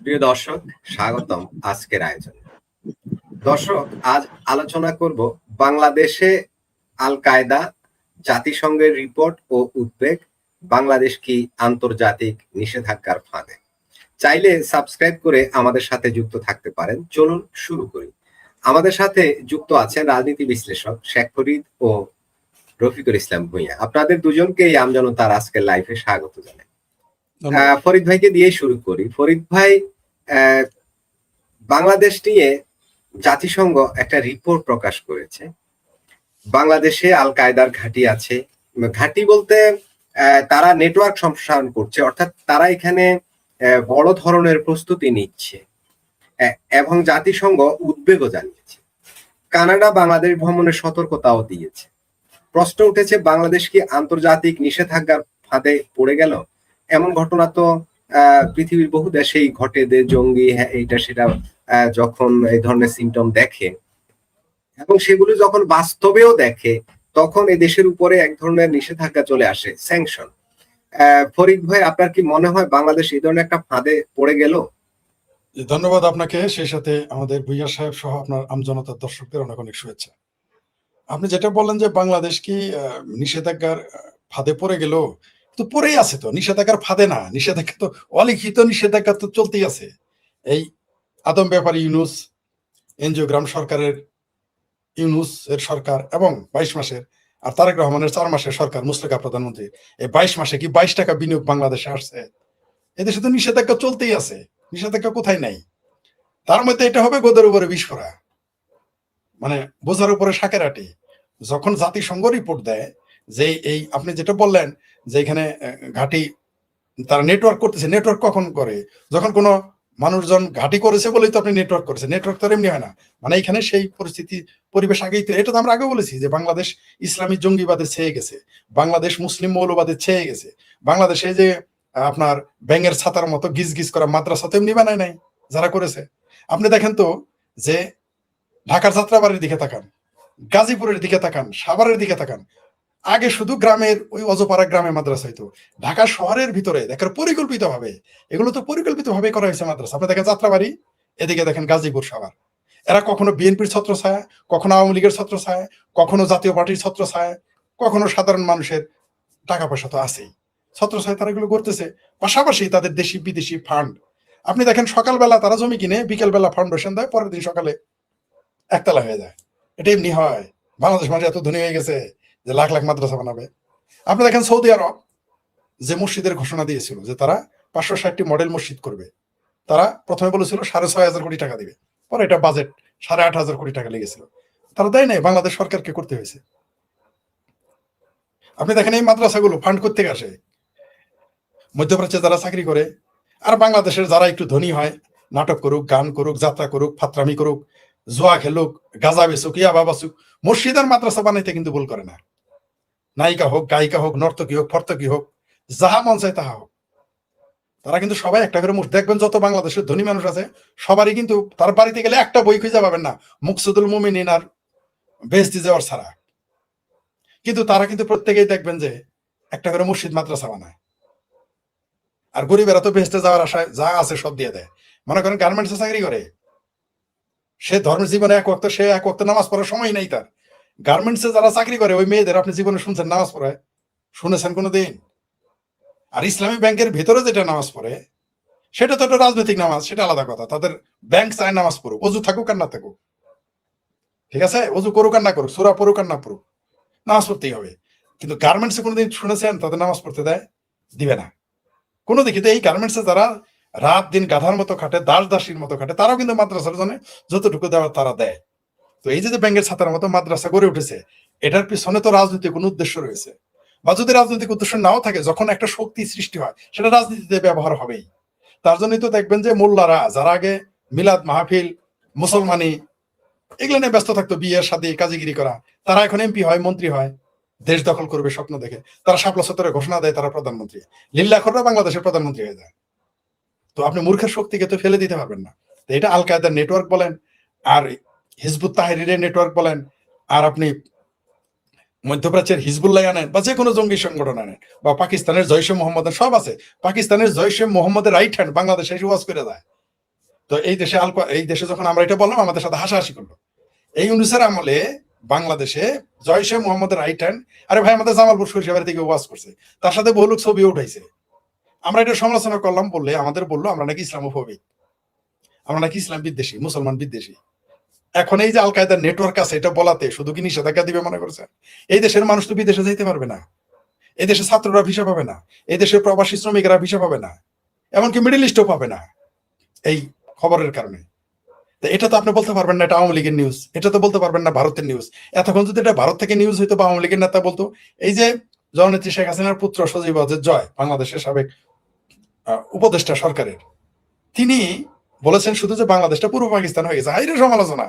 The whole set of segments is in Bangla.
প্রিয় দর্শক, স্বাগতম আজকের আয়োজনে। দর্শক, আজ আলোচনা করব বাংলাদেশে আল কায়দা, জাতিসংঘের রিপোর্ট ও উদ্বেগ, বাংলাদেশ কি আন্তর্জাতিক নিষেধাজ্ঞার ফাঁদে। চাইলে সাবস্ক্রাইব করে আমাদের সাথে যুক্ত থাকতে পারেন। চলুন শুরু করি। আমাদের সাথে যুক্ত আছেন রাজনীতি বিশ্লেষক শেখ ফরিদ ও রফিকুল ইসলাম ভূঁইয়া। আপনাদের দুজনকেই আমজনতার আজকের লাইভে স্বাগত জানাই। ফরিদ ভাইকে দিয়ে শুরু করি। ফরিদ ভাই, বাংলাদেশ নিয়ে জাতিসংঘ একটা রিপোর্ট প্রকাশ করেছে। বাংলাদেশে আল কায়দার ঘাঁটি আছে। ঘাঁটি বলতে তারা নেটওয়ার্ক সম্প্রসারণ করছে, অর্থাৎ তারা এখানে বড় ধরনের প্রস্তুতি নিচ্ছে এবং জাতিসংঘ উদ্বেগও জানিয়েছে। কানাডা বাংলাদেশ ভ্রমণের সতর্কতাও দিয়েছে। প্রশ্ন উঠেছে, বাংলাদেশ কি আন্তর্জাতিক নিষেধাজ্ঞার ফাঁদে পড়ে গেল? এমন ঘটনা তো পৃথিবীর বহু দেশেই ঘটে, যে জঙ্গি এইটা সেটা যখন এই ধরনের সিমটম দেখে এবং সেগুলো যখন বাস্তবেও দেখে, তখন এই দেশের উপরে এক ধরনের নিষেধাজ্ঞা চলে আসে, স্যাংশন। ফরিদ ভাই, আপনার কি মনে হয় বাংলাদেশ এই ধরনের একটা ফাঁদে পড়ে গেল? ধন্যবাদ আপনাকে, সেই সাথে আমাদের ভূঁইয়া সাহেব সহ আপনার আমজনতার দর্শকদের অনেক অনেক শুভেচ্ছা। আপনি যেটা বললেন যে বাংলাদেশ কি নিষেধাজ্ঞার ফাঁদে পড়ে গেল, তো পড়েই আছে। তো নিষেধাজ্ঞার ফাঁদে না, নিষেধাজ্ঞা তো অলিখিত নিষেধাজ্ঞা তো চলতেই আছে। এই আদম ব্যাপারী ইউনুস, এনজিওগ্রাম সরকারের ইউনুস এর সরকার এবং 22 মাসের, আর তারেক রহমানের 4 মাসের সরকার, মুশতাকা প্রধানমন্ত্রী, এই 22 মাসে কি 22 টাকা বিনিয়োগ বাংলাদেশে আসছে? এদেশে তো নিষেধাজ্ঞা চলতেই আছে, নিষেধাজ্ঞা কোথায় নাই? তার মধ্যে এটা হবে গোদের উপরে বিস্ফোরা, মানে বোঝার উপরে শাকের আটি। যখন জাতিসংঘ রিপোর্ট দেয় যে এই আপনি যেটা বললেন যে এখানে ঘাঁটি তারা নেটওয়ার্ক করতেছে, নেটওয়ার্ক কখন করে? যখন কোনো মানুষজন ঘাঁটি করেছে বলেই তো আপনি নেটওয়ার্ক করেছে। নেটওয়ার্ক তো এমনি হয় না, মানে এখানে সেই পরিস্থিতি পরিবেশ আগেই তো, এটা তো আমরা আগে বলেছি যে বাংলাদেশ ইসলামী জঙ্গিবাদে ছেয়ে গেছে, বাংলাদেশ মুসলিম মৌলবাদে ছেয়ে গেছে, বাংলাদেশে যে আপনার ব্যাঙের ছাতার মতো গিজ গিজ করা মাদ্রাসা তো এমনি বানায় নাই যারা করেছে। আপনি দেখেন তো যে ঢাকার যাত্রাবাড়ির দিকে তাকান, গাজীপুরের দিকে তাকান, সাভারের দিকে তাকান। আগে শুধু গ্রামের ওই অজপাড়া গ্রামে মাদ্রাসা হইতো, ঢাকা শহরের ভিতরে দেখেন পরিকল্পিত ভাবে, এগুলো তো পরিকল্পিত ভাবে করা হয়েছে মাদ্রাসা। আপনি দেখেন যাত্রাবাড়ি, এদিকে দেখেন গাজীপুর, সাভার। এরা কখনো বিএনপির ছত্র ছায়া, কখনো আওয়ামী লীগের ছত্র ছায়া, কখনো জাতীয় পার্টির ছত্র ছায়া, কখনো সাধারণ মানুষের টাকা পয়সা তো আছেই, ছত্র ছায়া তারা এগুলো করতেছে। পাশাপাশি তাদের দেশি বিদেশি ফান্ড, আপনি দেখেন সকালবেলা তারা জমি কিনে বিকেলবেলা ফাউন্ডেশন দেয়, পরের দিন সকালে একতলা হয়ে যায়। এটা এমনি হয়? বাংলাদেশ মানুষ এত ধনী হয়ে গেছে যে লাখ লাখ মাদ্রাসা বানাবে? আপনি দেখেন সৌদি আরব যে মসজিদের ঘোষণা দিয়েছিল যে তারা 560টি মডেল মসজিদ করবে, তারা প্রথমে বলেছিল 6,500 কোটি টাকা দিবে, পরে এটা বাজেট 8,500 কোটি টাকা লেগেছিল, তারা দেয় নাই, বাংলাদেশ সরকারকে করতে হয়েছে। আপনি দেখেন এই মাদ্রাসাগুলো ফান্ড করতে আসে মধ্যপ্রাচ্যে যারা চাকরি করে, আর বাংলাদেশের যারা একটু ধনী হয়, নাটক করুক, গান করুক, যাত্রা করুক, ফাত্রামি করুক, জোয়া খেলুক, গাঁজা বেচুক, ইয়াবা বাসুক, মসজিদ আর মাদ্রাসা বানাইতে কিন্তু ভুল করে না। নায়িকা হোক, গায়িকা হোক, নর্তকী হোক, ফর্তকী হোক, যাহা মন চায় তাহা হোক, তারা কিন্তু সবাই একটা করে দেখবেন যত বাংলাদেশের ধনী মানুষ আছে সবারই কিন্তু তার বাড়িতে গেলে একটা বই খুঁজে পাবেন না, মুকসুদুল মুমিনিন আর বেহেশতি যাওয়ার ছাড়া। কিন্তু তারা কিন্তু প্রত্যেকেই দেখবেন যে একটা করে মসজিদ মাদ্রাসা বানায়, আর গরিবেরা তো বেহেশতে যাওয়ার আশায় যা আছে সব দিয়ে দেয়। মনে করেন গার্মেন্টসে চাকরি করে, সে ধর্মের জীবনে সে এক ওয়াক্ত নামাজ পড়ার সময় নাই তার। গার্মেন্টসে যারা চাকরি করে ওই মেয়েদের আপনি জীবনে শুনছেন নামাজ পড়ায়? শুনেছেন কোনোদিন? আর ইসলামী ব্যাংকের ভেতরে যেটা নামাজ পড়ে সেটা তো একটা রাজনৈতিক নামাজ, সেটা আলাদা কথা। তাদের ব্যাংক চায় নামাজ পড়ুক, অজু থাকুক আর না থাকুক, ঠিক আছে, অজু করুক আর না করুক, সূরা পড়ুক আর না পড়ুক, নামাজ পড়তেই হবে। কিন্তু গার্মেন্টসে কোনোদিন শুনেছেন তাদের নামাজ পড়তে দেয়? দিবে না কোনো দিকে। এই গার্মেন্টসে যারা রাত দিন গাধার মতো খাটে, দাস দাসীর মতো খাটে, তারাও কিন্তু মাদ্রাসার জন্য যতটুকু দেওয়ার তারা দেয়। তো এই যে ব্যাংকের ছাতার মতো মাদ্রাসা গড়ে উঠেছে, এটার পিছনে তো রাজনৈতিক কোনো উদ্দেশ্য রয়েছে। বা যদি রাজনৈতিক উদ্দেশ্য নাও থাকে, যখন একটা শক্তি সৃষ্টি হয় সেটা রাজনীতিতে ব্যবহার হবেই। তার জন্যই তো দেখবেন যে মোল্লারা যারা আগে মিলাদ মাহফিল, মুসলমানি এগুলো নিয়ে ব্যস্ত থাকতো, বিয়ের সাথে কাজীগিরি করা, তারা এখন এমপি হয়, মন্ত্রী হয়, দেশ দখল করবে স্বপ্ন দেখে। তারা শাপলা চত্বরে ঘোষণা দেয় তারা প্রধানমন্ত্রী, লিল্লাখররা বাংলাদেশের প্রধানমন্ত্রী হয়ে যায়। তো আপনি মূর্খের শক্তিকে তো ফেলে দিতে পারবেন না। তো এটা আল কায়দার নেটওয়ার্ক বলেন, আর হিজবুত তাহরিরের নেটওয়ার্ক বলেন, আর আপনি মধ্যপ্রাচ্যের হিজবুল্লাহ আনেন, বা যে কোনো জঙ্গি সংগঠন আনেন, বা পাকিস্তানের জৈশে মোহাম্মদ, সব আছে। পাকিস্তানের জৈশে মোহাম্মদের রাইট হ্যান্ড বাংলাদেশে এসে ওয়াজ করে দেয়, তো এই দেশে যখন আমরা এটা বললাম আমাদের সাথে হাসাহাসি করলো। এই ইউনূসের আমলে বাংলাদেশে জয়শে মোহাম্মদের রাইট হ্যান্ড, আরে ভাই আমাদের জামালপুর সরিষাবাড়ি থেকে ওয়াজ করছে, তার সাথে বহু লোক ছবি উঠাইছে। আমরা এটা সমালোচনা করলাম বললে আমাদের বললো আমরা নাকি ইসলামোফোবিক, আমরা নাকি ইসলাম বিদ্বেষী, মুসলমান বিদ্বেষী। এখন এই যে আল কায়দার নেটওয়ার্ক আছে এটা বলাতে শুধু কি নিষেধাজ্ঞা দিবে মনে করছেন? এই দেশের মানুষ তো বিদেশে যাইতে পারবে না, এই দেশের ছাত্ররা ভিসা পাবে না, এই দেশের প্রবাসী শ্রমিকরা ভিসা পাবে না, এমনকি মিডল ইস্টও পাবে না এই খবরের কারণে। এটা তো আপনি বলতে পারবেন না এটা আওয়ামী লীগের নিউজ, এটা তো বলতে পারবেন না ভারতের নিউজ। এতক্ষণ যদি এটা ভারত থেকে নিউজ হইতো বা আওয়ামী লীগের নেতা বলতো, এই যে জননেত্রী শেখ হাসিনার পুত্র সজীব ওয়াজেদ জয়, বাংলাদেশের সাবেক উপদেষ্টা সরকারের, তিনি বলেছেন শুধু যে বাংলাদেশটা পূর্ব পাকিস্তান হয়ে গেছে, হাইরে সমালোচনা।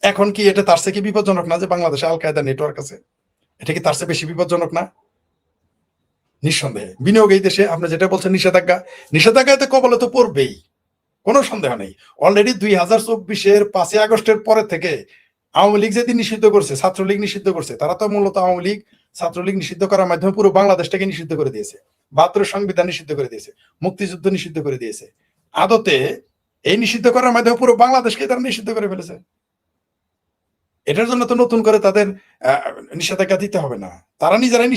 এখন কি এটা তার চেয়ে কি বিপজ্জনক না যে বাংলাদেশে আল কায়দা নেটওয়ার্ক আছে? এটা কি তার চেয়ে বেশি বিপজ্জনক না? নিঃসন্দেহে বিনিয়োগ এই দেশে আপনি যেটা বলছেন নিষেধাজ্ঞা, নিষেধাজ্ঞাতে কবলে তো পড়বেই, কোনো সন্দেহ নেই। অলরেডি 2024-এর 5ই আগস্টের পরে থেকে আওয়ামী লীগ যেদিন নিষিদ্ধ করছে, ছাত্রলীগ নিষিদ্ধ করছে, তারা তো মূলত আওয়ামী লীগ ছাত্রলীগ নিষিদ্ধ করার মাধ্যমে পুরো বাংলাদেশটাকে নিষিদ্ধ করে দিয়েছে, 72 সংবিধান নিষিদ্ধ করে দিয়েছে, মুক্তিযুদ্ধ নিষিদ্ধ করে দিয়েছে। আদতে এই নিষিদ্ধ করার মাধ্যমে পুরো বাংলাদেশকে তারা নিষিদ্ধ করে ফেলেছে। এটার জন্য তো নতুন করে তাদের নিষেধাজ্ঞা দিতে হবে না, তারা নিজেরাই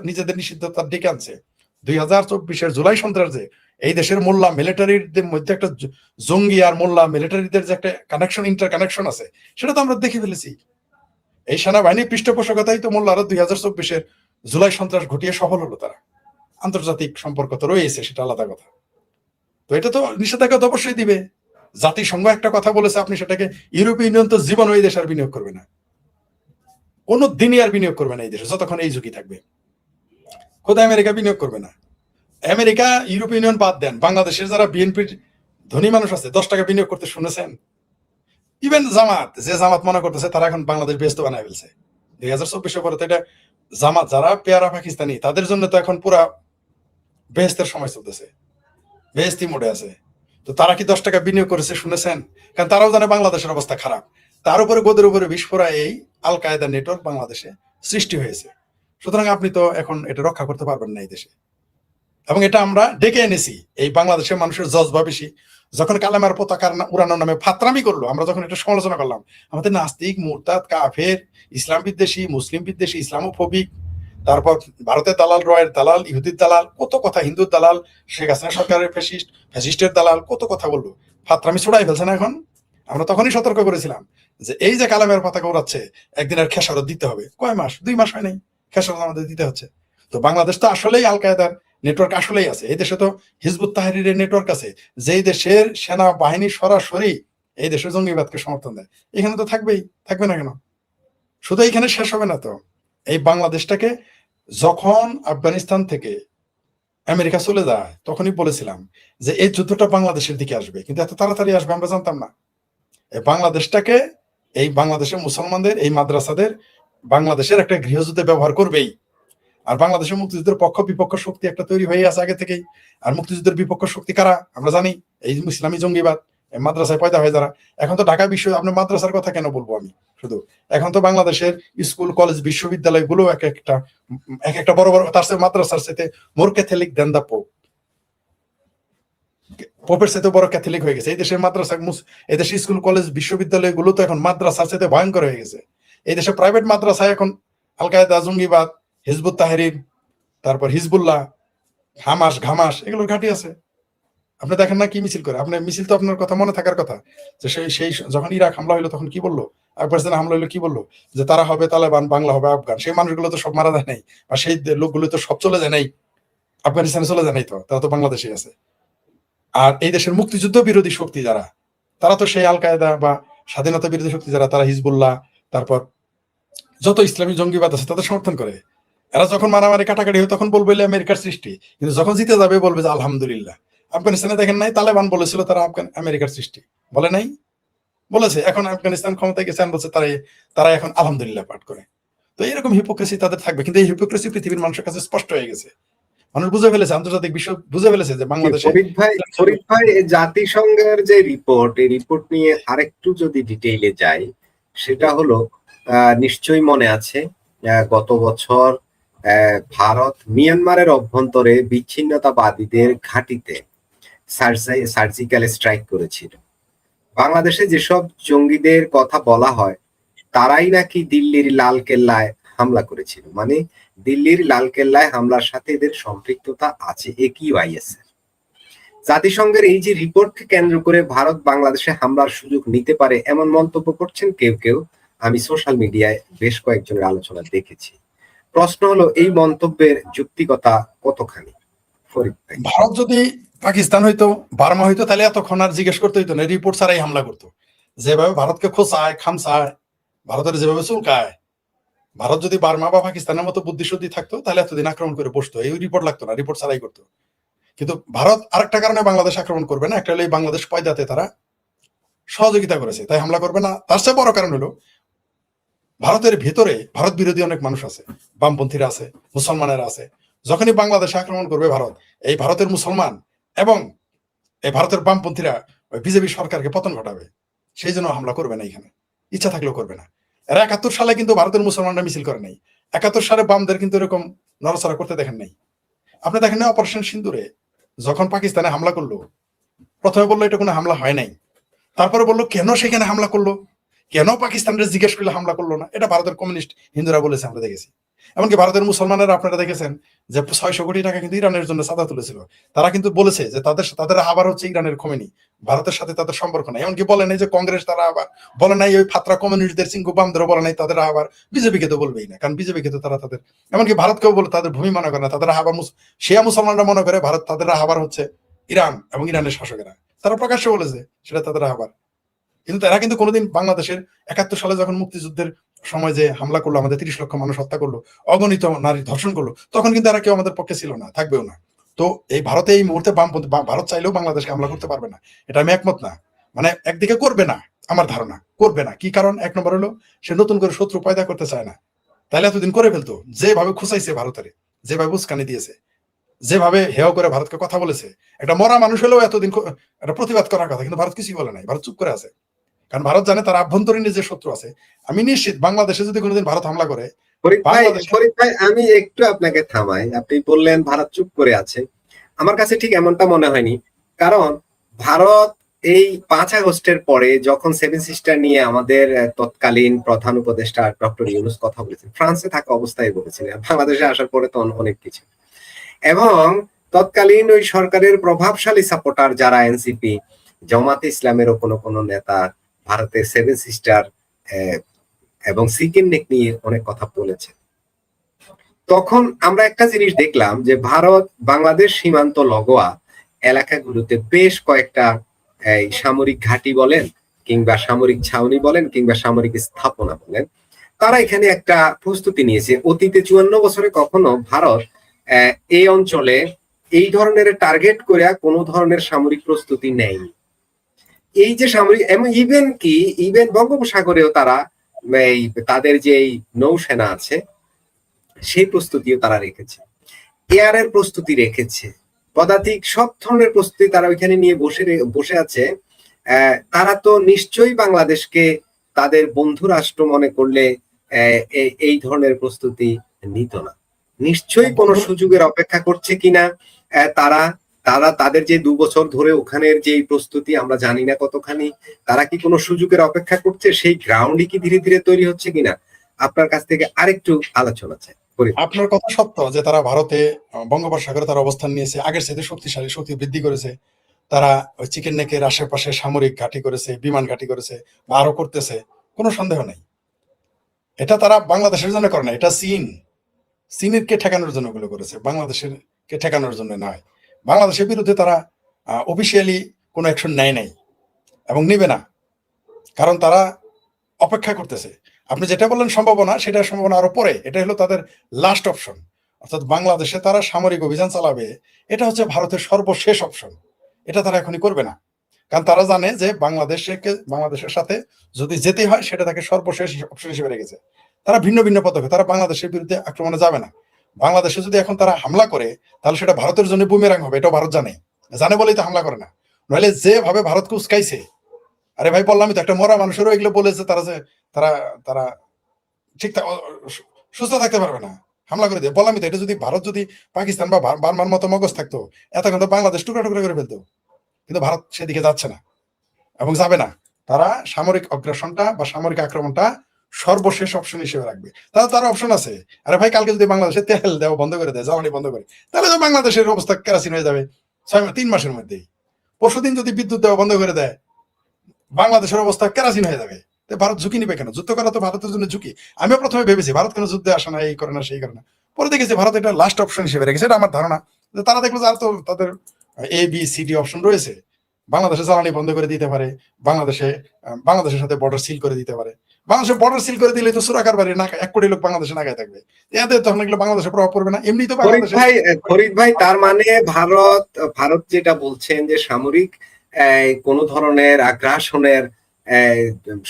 নিজেদের নিষিদ্ধতা ডেকে আনছে। 2024-এর জুলাই সন্ত্রাসে এই দেশের মোল্লা মিলিটারির মধ্যে একটা জঙ্গি আর মোল্লা মিলিটারিদের যে একটা কানেকশন, ইন্টার কানেকশন আছে, সেটা তো আমরা দেখে ফেলেছি। এই সেনাবাহিনীর পৃষ্ঠপোষকতাই তো মোল্লারা 2024-এর জুলাই সন্ত্রাস ঘটিয়ে সফল হলো। তারা আন্তর্জাতিক সম্পর্ক তো রয়েছে, সেটা আলাদা কথা। তো এটা তো নিষেধাজ্ঞা তো অবশ্যই দিবে। জাতিসংঘ একটা কথা বলেছে, আপনি সেটাকে, ইউরোপীয় ইউনিয়ন তো জীবন ওই দেশ আর বিনিয়োগ করবে না, কোনো দিনই আর বিনিয়োগ করবে না এই দেশে যতক্ষণ এই ঝুঁকি থাকবে। খোদ আমেরিকা বিনিয়োগ করবে না। আমেরিকা ইউরোপীয় ইউনিয়ন বাদ দেন, বাংলাদেশের যারা বিএনপির ধনী মানুষ আছে 10 টাকা বিনিয়োগ করতে শুনেছেন? ইভেন জামাত, যে জামাত মনে করতেছে তারা এখন বাংলাদেশ ব্যস্ত বানায় ফেলছে 2024 পরে। তো এটা জামাত যারা পেয়ারা পাকিস্তানি, তাদের জন্য তো এখন পুরা বেহেস্তের সময় চলতেছে, বেহেস্তি মোডে আছে। তো তারা কি 10 টাকা বিনিয়োগ করেছে শুনেছেন? কারণ তারাও জানে বাংলাদেশের অবস্থা খারাপ। তার উপরে গোদের উপরে বিস্ফোরা এই আল কায়দা নেটওয়ার্ক বাংলাদেশে সৃষ্টি হয়েছে। সুতরাং আপনি তো এখন এটা রক্ষা করতে পারবেন না এই দেশে। এবং এটা আমরা ডেকে এনেছি, এই বাংলাদেশের মানুষের জজবা বেশি। যখন কালেমার পতাকা উড়ানোর নামে ফাতরামি করলো, আমরা যখন এটা সমালোচনা করলাম, আমাদের নাস্তিক, মুরতাদ, কাফের, ইসলাম বিদ্বেষী, মুসলিম বিদ্বেষী, ইসলামোফোবিক, তারপর ভারতের দালাল, রয়ের দালাল, ইহুদির দালাল, কত কথা, হিন্দুর দালাল, শেখ হাসিনা সরকারের ফ্যাসিস্টের দালাল, কত কথা বললো। ফাতরামি ছড়াই ফেলছে না এখন? আমরা তখনই সতর্ক করেছিলাম যে এই যে কালামের পতাকা উড়াচ্ছে, একদিন আর খেসারত দিতে হবে। কয় মাস, 2 মাস হয় নাই, খেসারত আমাদের দিতে হচ্ছে। তো বাংলাদেশ তো আসলেই আল কায়দার নেটওয়ার্ক আসলেই আছে। এই দেশে তো হিজবুত তাহরিরের নেটওয়ার্ক আছে, যেই দেশের সেনা বাহিনী সরাসরি এই দেশের জঙ্গিবাদকে সমর্থন দেয়। এখানে তো থাকবেই, থাকবে না কেন? শুধু এখানে শেষ হবে না তো, এই বাংলাদেশটাকে যখন আফগানিস্তান থেকে আমেরিকা চলে যায়, তখনই বলেছিলাম যে এই যুদ্ধটা বাংলাদেশের দিকে আসবে, কিন্তু এত তাড়াতাড়ি আসবে আমরা জানতাম না। এই বাংলাদেশটাকে, এই বাংলাদেশের মুসলমানদের, এই মাদ্রাসাদের বাংলাদেশের একটা গৃহযুদ্ধে ব্যবহার করবেই। আর বাংলাদেশের মুক্তিযুদ্ধের পক্ষ বিপক্ষ শক্তি একটা তৈরি হয়ে আছে আগে থেকেই। আর মুক্তিযুদ্ধের বিপক্ষ শক্তি কারা আমরা জানি, এই ইসলামী জঙ্গিবাদ, মাদ্রাসায় পয়দা হয়ে যারা। এখন তো ঢাকা বিশ্ব, আপনার মাদ্রাসার কথা কেন বলবো আমি শুধু, এখন তো বাংলাদেশের স্কুল কলেজ বিশ্ববিদ্যালয় গুলো এক একটা বড় বড়, তার সাথে মাদ্রাসার সাথে মোর ক্যাথলিক দেন দা পোপ, পোপের সাথে বড় ক্যাথলিক হয়ে গেছে এই দেশের মাদ্রাসা। এই দেশের স্কুল কলেজ বিশ্ববিদ্যালয় গুলো তো এখন মাদ্রাসার সাথে ভয়ঙ্কর হয়ে গেছে। এই দেশে প্রাইভেট মাদ্রাসায় এখন আল কায়দা, জঙ্গিবাদ, হিজবুত তাহরির, তারপর হিজবুল্লাহ, হামাস, ঘামাস, এগুলোর ঘাঁটি আছে। আপনি দেখেন না কি মিছিল করে? আপনার মিছিল তো আপনার কথা মনে থাকার কথা যে সেই যখন ইরাক হামলা হইলো তখন কি বললো, আফগানিস্তানে হামলা হইলো কি বললো, যে তারা হবে তালেবান, বাংলা হবে আফগান। সেই মানুষগুলো তো সব মারা যায় নাই, আর সেই লোকগুলো তো সব চলে যায় নাই, আফগানিস্তানে চলে যায় নাই, তো তারা তো বাংলাদেশে আছে। আর এই দেশের মুক্তিযুদ্ধ বিরোধী শক্তি যারা, তারা তো সেই আল কায়দা বা স্বাধীনতা বিরোধী শক্তি যারা, তারা হিজবুল্লাহ, তারপর যত ইসলামী জঙ্গিবাদ আছে তাদের সমর্থন করে। এরা যখন মারামারি কাটাকাটি হয় তখন বলবে আমেরিকার সৃষ্টি, কিন্তু যখন জিতে যাবে বলবে যে আলহামদুলিল্লাহ। আফগানিস্তানে দেখেন নাই, তালেবান বলেছিল তারা আমেরিকার সৃষ্টি, বলে নাই? বলেছে। এখন আফগানিস্তান ক্ষমতায় গেছে, বলছে তারা এখন আলহামদুলিল্লাহ পাঠ করে। তো এরকম হিপোক্রেসি তাদের থাকবে, কিন্তু এই হিপোক্রেসি পৃথিবীর মানুষের কাছে স্পষ্ট হয়ে গেছে। মানুষ বুঝে ফেলেছে, আন্তর্জাতিক বিশ্ব বুঝে ফেলেছে যে বাংলাদেশে। ফরিদ ভাই, জাতিসংঘের যে রিপোর্ট, এই রিপোর্ট নিয়ে আরেকটু যদি ডিটেইলে যাই, সেটা হলো নিশ্চয়ই মনে আছে গত বছর ভারত মিয়ানমারের অভ্যন্তরে বিচ্ছিন্নতাবাদীদের ঘাঁটিতে সার্জিক্যাল স্ট্রাইক করেছিল। বাংলাদেশে যেসব জঙ্গিদের কথা বলা হয় তারাই নাকি দিল্লির লাল কেল্লায় হামলা করেছিল, মানে দিল্লির লাল কেল্লায় হামলার সাথে এদের সম্পৃক্ততা আছে AQIS এর। জাতিসংঘের এই যে রিপোর্টকে কেন্দ্র করে ভারত বাংলাদেশে হামলার সুযোগ নিতে পারে এমন মন্তব্য করছেন কেউ কেউ। আমি সোশ্যাল মিডিয়ায় বেশ কয়েকজনের আলোচনা দেখেছি। প্রশ্ন হলো, এই মন্তব্যের যুক্তিকতা কতখানি? ফরিদ ভাই। ভারত যদি পাকিস্তান হইতো, বার্মা হইতো, তাহলে এতক্ষণ আর জিজ্ঞেস করতে হইতো না, রিপোর্ট ছাড়াই হামলা করতো। যেভাবে ভারতকে খোঁচায় খামচায়, ভারতের যেভাবে চুলকায়, ভারত যদি বার্মা বা পাকিস্তানের মতো বুদ্ধিশুদ্ধি থাকতো তাহলে এতদিন আক্রমণ করে বসতো, এই রিপোর্ট লাগতো না, রিপোর্ট ছাড়াই করতো। কিন্তু ভারত আরেকটা কারণে বাংলাদেশ আক্রমণ করবে না, একটা হলো এই বাংলাদেশ পয়দাতে তারা সহযোগিতা করেছে তাই হামলা করবে না। তার চেয়ে বড় কারণ হলো ভারতের ভিতরে ভারত বিরোধী অনেক মানুষ আছে, বামপন্থীরা আছে, মুসলমানেরা আছে। যখনই বাংলাদেশে আক্রমণ করবে ভারত, এই ভারতের মুসলমান এবং এই ভারতের বামপন্থীরা ওই বিজেপি সরকারকে পতন ঘটাবে, সেই জন্য হামলা করবে না, এখানে ইচ্ছা থাকলেও করবে না। এরা 71 সালে কিন্তু ভারতের মুসলমানরা মিছিল করে নাই, 71 সালে বামদের কিন্তু এরকম নড়াচড়া করতে দেখেন নাই। আপনি দেখেন না অপারেশন সিন্দুরে যখন পাকিস্তানে হামলা করলো, প্রথমে বললো এটা কোনো হামলা হয় নাই, তারপরে বললো কেন সেখানে হামলা করলো, কেন পাকিস্তানের জিজ্ঞেস করলে হামলা করলো না, এটা ভারতের কমিউনিস্ট হিন্দুরা বলেছে, আমরা দেখেছি। এমনকি ভারতের মুসলমানেরা আপনারা দেখেছেন যে 600 কোটি টাকা কিন্তু ইরানের জন্য চাঁদা তুলেছিল, তারা কিন্তু বলেছে যে তাদের আবার হচ্ছে ইরানের খোমেনি, ভারতের সাথে তাদের সম্পর্ক নাই। এমনকি বলে নাই যে কংগ্রেস তারা আবার বলে নাই, ওই ফাত্রা কমিউনিস্টদের সিংহ বামদেরও বলে নাই তাদের আবার, বিজেপিকে তো বলবেই না, কারণ বিজেপিকে তো তারা তাদের, এমনকি ভারতকেও বলে তাদের ভূমি মনে করে না, তাদের আবার শিয়া মুসলমানরা মনে করে ভারত তাদের আবার হচ্ছে ইরান এবং ইরানের শাসকেরা, তারা প্রকাশ্যে বলেছে সেটা তাদের আবার। কিন্তু তারা কিন্তু কোনোদিন বাংলাদেশের 71 সালে যখন মুক্তিযুদ্ধের সময় যে হামলা করলো, আমাদের 30 লক্ষ মানুষ হত্যা করলো, অগণিত নারী ধর্ষণ করলো, তখন কিন্তু এরা কেউ আমাদের পক্ষে ছিল না, থাকবেও না। তো এই ভারতে এই মুহূর্তে বামপন্থী ভারত চাইলেও বাংলাদেশকে হামলা করতে পারবে না, এটা আমি একমত না। মানে একদিকে করবে না, আমার ধারণা করবে না। কি কারণ? এক নম্বর হলো সে নতুন করে শত্রু পয়দা করতে চায় না, তাহলে এতদিন করে ফেলতো। যেভাবে খুঁচাইছে ভারতের, যেভাবে উস্কানি দিয়েছে, যেভাবে হেয় করে ভারতকে কথা বলেছে, একটা মরা মানুষ হলেও এতদিন একটা প্রতিবাদ করার কথা, কিন্তু ভারত কিছুই বলে নাই, ভারত চুপ করে আছে। কারণ ভারত জানে তার আভ্যন্তরীণ যে শত্রু আছে। আমি নিশ্চিত বাংলাদেশে যদি কোনোদিন ভারত হামলা করে, ফরিদ ভাই আমি একটু আপনাকে থামাই। আপনি বললেন ভারত চুপ করে আছে, আমার কাছে ঠিক এমনটা মনে হয়নি। কারণ ভারত এই 5 আগস্টের পরে যখন 7 সিস্টার নিয়ে আমাদের তৎকালীন প্রধান উপদেষ্টা ডক্টর ইউনূস কথা বলেছেন, ফ্রান্সে থাকা অবস্থায় বলেছেন, বাংলাদেশে আসার পরে তো অনেক কিছু, এবং তৎকালীন ওই সরকারের প্রভাবশালী সাপোর্টার যারা এনসিপি, জামাতে ইসলামেরও কোনো কোনো নেতা ভারতের 7 সিস্টার এবং সিকিম নেক নিয়ে অনেক কথা বলেছে। তখন আমরা একটা জিনিস দেখলাম যে ভারত বাংলাদেশ সীমান্ত লগোয়া এলাকাগুলোতে বেশ কয়েকটা সামরিক ঘাঁটি বলেন কিংবা সামরিক ছাউনি বলেন কিংবা সামরিক স্থাপনা বলেন, তারা এখানে একটা প্রস্তুতি নিয়েছে। অতীতে 54 বছরে কখনো ভারত এই অঞ্চলে এই ধরনের টার্গেট করে কোনো ধরনের সামরিক প্রস্তুতি নেয়নি। এই যে সামরিক, ইভেন বঙ্গোপসাগরেও তারা তাদের যে নৌসেনা আছে সেই প্রস্তুতিও তারা রেখেছে, এয়ারের প্রস্তুতি রেখেছে, পদাতিক সব ধরনের প্রস্তুতি তারা ওইখানে নিয়ে বসে আছে। তারা তো নিশ্চয়ই বাংলাদেশকে তাদের বন্ধু রাষ্ট্র মনে করলে এই ধরনের প্রস্তুতি নিত না। নিশ্চয়ই কোনো সুযোগের অপেক্ষা করছে কিনা তারা তারা তাদের যে 2 বছর ধরে ওখানের যে প্রস্তুতি আমরা জানি না কতখানি, তারা কি কোনো সুযোগের অপেক্ষা করছে, সেই গ্রাউন্ডই কি ধীরে ধীরে তৈরি হচ্ছে কিনা, আপনার কাছ থেকে আরেকটু আলোচনা চাই। আপনার কথা সত্য যে তারা ভারতে বঙ্গোপসাগরে তারা অবস্থান নিয়েছে, আগের সাথে শক্তিশালী শক্তি বৃদ্ধি করেছে। তারা ওই চিকেন নেকের আশেপাশে সামরিক ঘাঁটি করেছে, বিমান ঘাঁটি করেছে, বা আরো করতেছে, কোনো সন্দেহ নেই। এটা তারা বাংলাদেশের জন্য করে না, এটা চীনের কে ঠেকানোর জন্য ওগুলো করেছে, বাংলাদেশের কে ঠেকানোর জন্য নয়। বাংলাদেশের বিরুদ্ধে তারা অফিসিয়ালি কোনো অ্যাকশন নেয় নাই এবং নিবে না, কারণ তারা অপেক্ষা করতেছে। আপনি যেটা বললেন সম্ভাবনা, সেটা সম্ভাবনা আরো পরে, এটা হলো তাদের লাস্ট অপশন। অর্থাৎ বাংলাদেশে তারা সামরিক অভিযান চালাবে, এটা হচ্ছে ভারতের সর্বশেষ অপশন। এটা তারা এখনই করবে না, কারণ তারা জানে যে বাংলাদেশের সাথে যদি যেতে হয় সেটা তাকে সর্বশেষ অপশন হিসেবে রেখেছে। তারা ভিন্ন ভিন্ন পদক্ষেপ, তারা বাংলাদেশের বিরুদ্ধে আক্রমণে যাবে না। বাংলাদেশে যদি এখন তারা হামলা করে তাহলে সেটা ভারতের জন্য বুমেরাং হবে, এটাও ভারত জানে, জানে বলেই তো হামলা করে না। নইলে যেভাবে ভারতকে উস্কাইছে, আরে ভাই বললামই তো, একটা মরা মানুষেরও এগুলো বলেছে তারা, যে তারা তারা ঠিক সুস্থ থাকতে পারবে না, হামলা করে দিয়ে। বললামই তো, এটা যদি ভারত যদি পাকিস্তান বা বার্মার মতো মগজ থাকতো, এতক্ষণ তো বাংলাদেশ টুকরা টুকরা করে ফেলতো। কিন্তু ভারত সেদিকে যাচ্ছে না এবং যাবে না। তারা সামরিক অগ্রাসনটা বা সামরিক আক্রমণটা সর্বশেষ অপশন হিসেবে রাখবে। তাহলে তার অপশন আছে, আরে ভাই কালকে যদি বাংলাদেশে তেল দেওয়া বন্ধ করে দেয়, জ্বালানি বন্ধ করে, তাহলে তো বাংলাদেশের অবস্থা কেরাসিন হয়ে যাবে 3 মাসের মধ্যেই। পরশুদিন যদি বিদ্যুৎ দেওয়া বন্ধ করে দেয়, বাংলাদেশের অবস্থা কেরাসিন হয়ে যাবে। তো ভারত ঝুঁকি নিবে কেন? যুদ্ধ করা তো ভারতের জন্য ঝুঁকি। আমিও প্রথমে ভেবেছি ভারত কেন যুদ্ধে আসে না, এই করে না সেই করে না, পরে দেখেছি ভারত এটা লাস্ট অপশন হিসেবে রেখেছে। এটা আমার ধারণা যে তারা দেখলো যে আর তো তাদের ABCD অপশন রয়েছে। বাংলাদেশে জ্বালানি বন্ধ করে দিতে পারে, বাংলাদেশের সাথে বর্ডার সিল করে দিতে পারে। বাংলাদেশের বর্ডার সিল করে দিলে তো সুরাকার বাড়ি না 1 কোটি লোক বাংলাদেশে নাগায় থাকবে, এতে তখন এগুলো বাংলাদেশে প্রভাব পড়বে না। এমনি তো বাংলাদেশে ফরিদ ভাই তার মানে ভারত যেটা বলছেন যে সামরিক কোন ধরনের আগ্রাসনের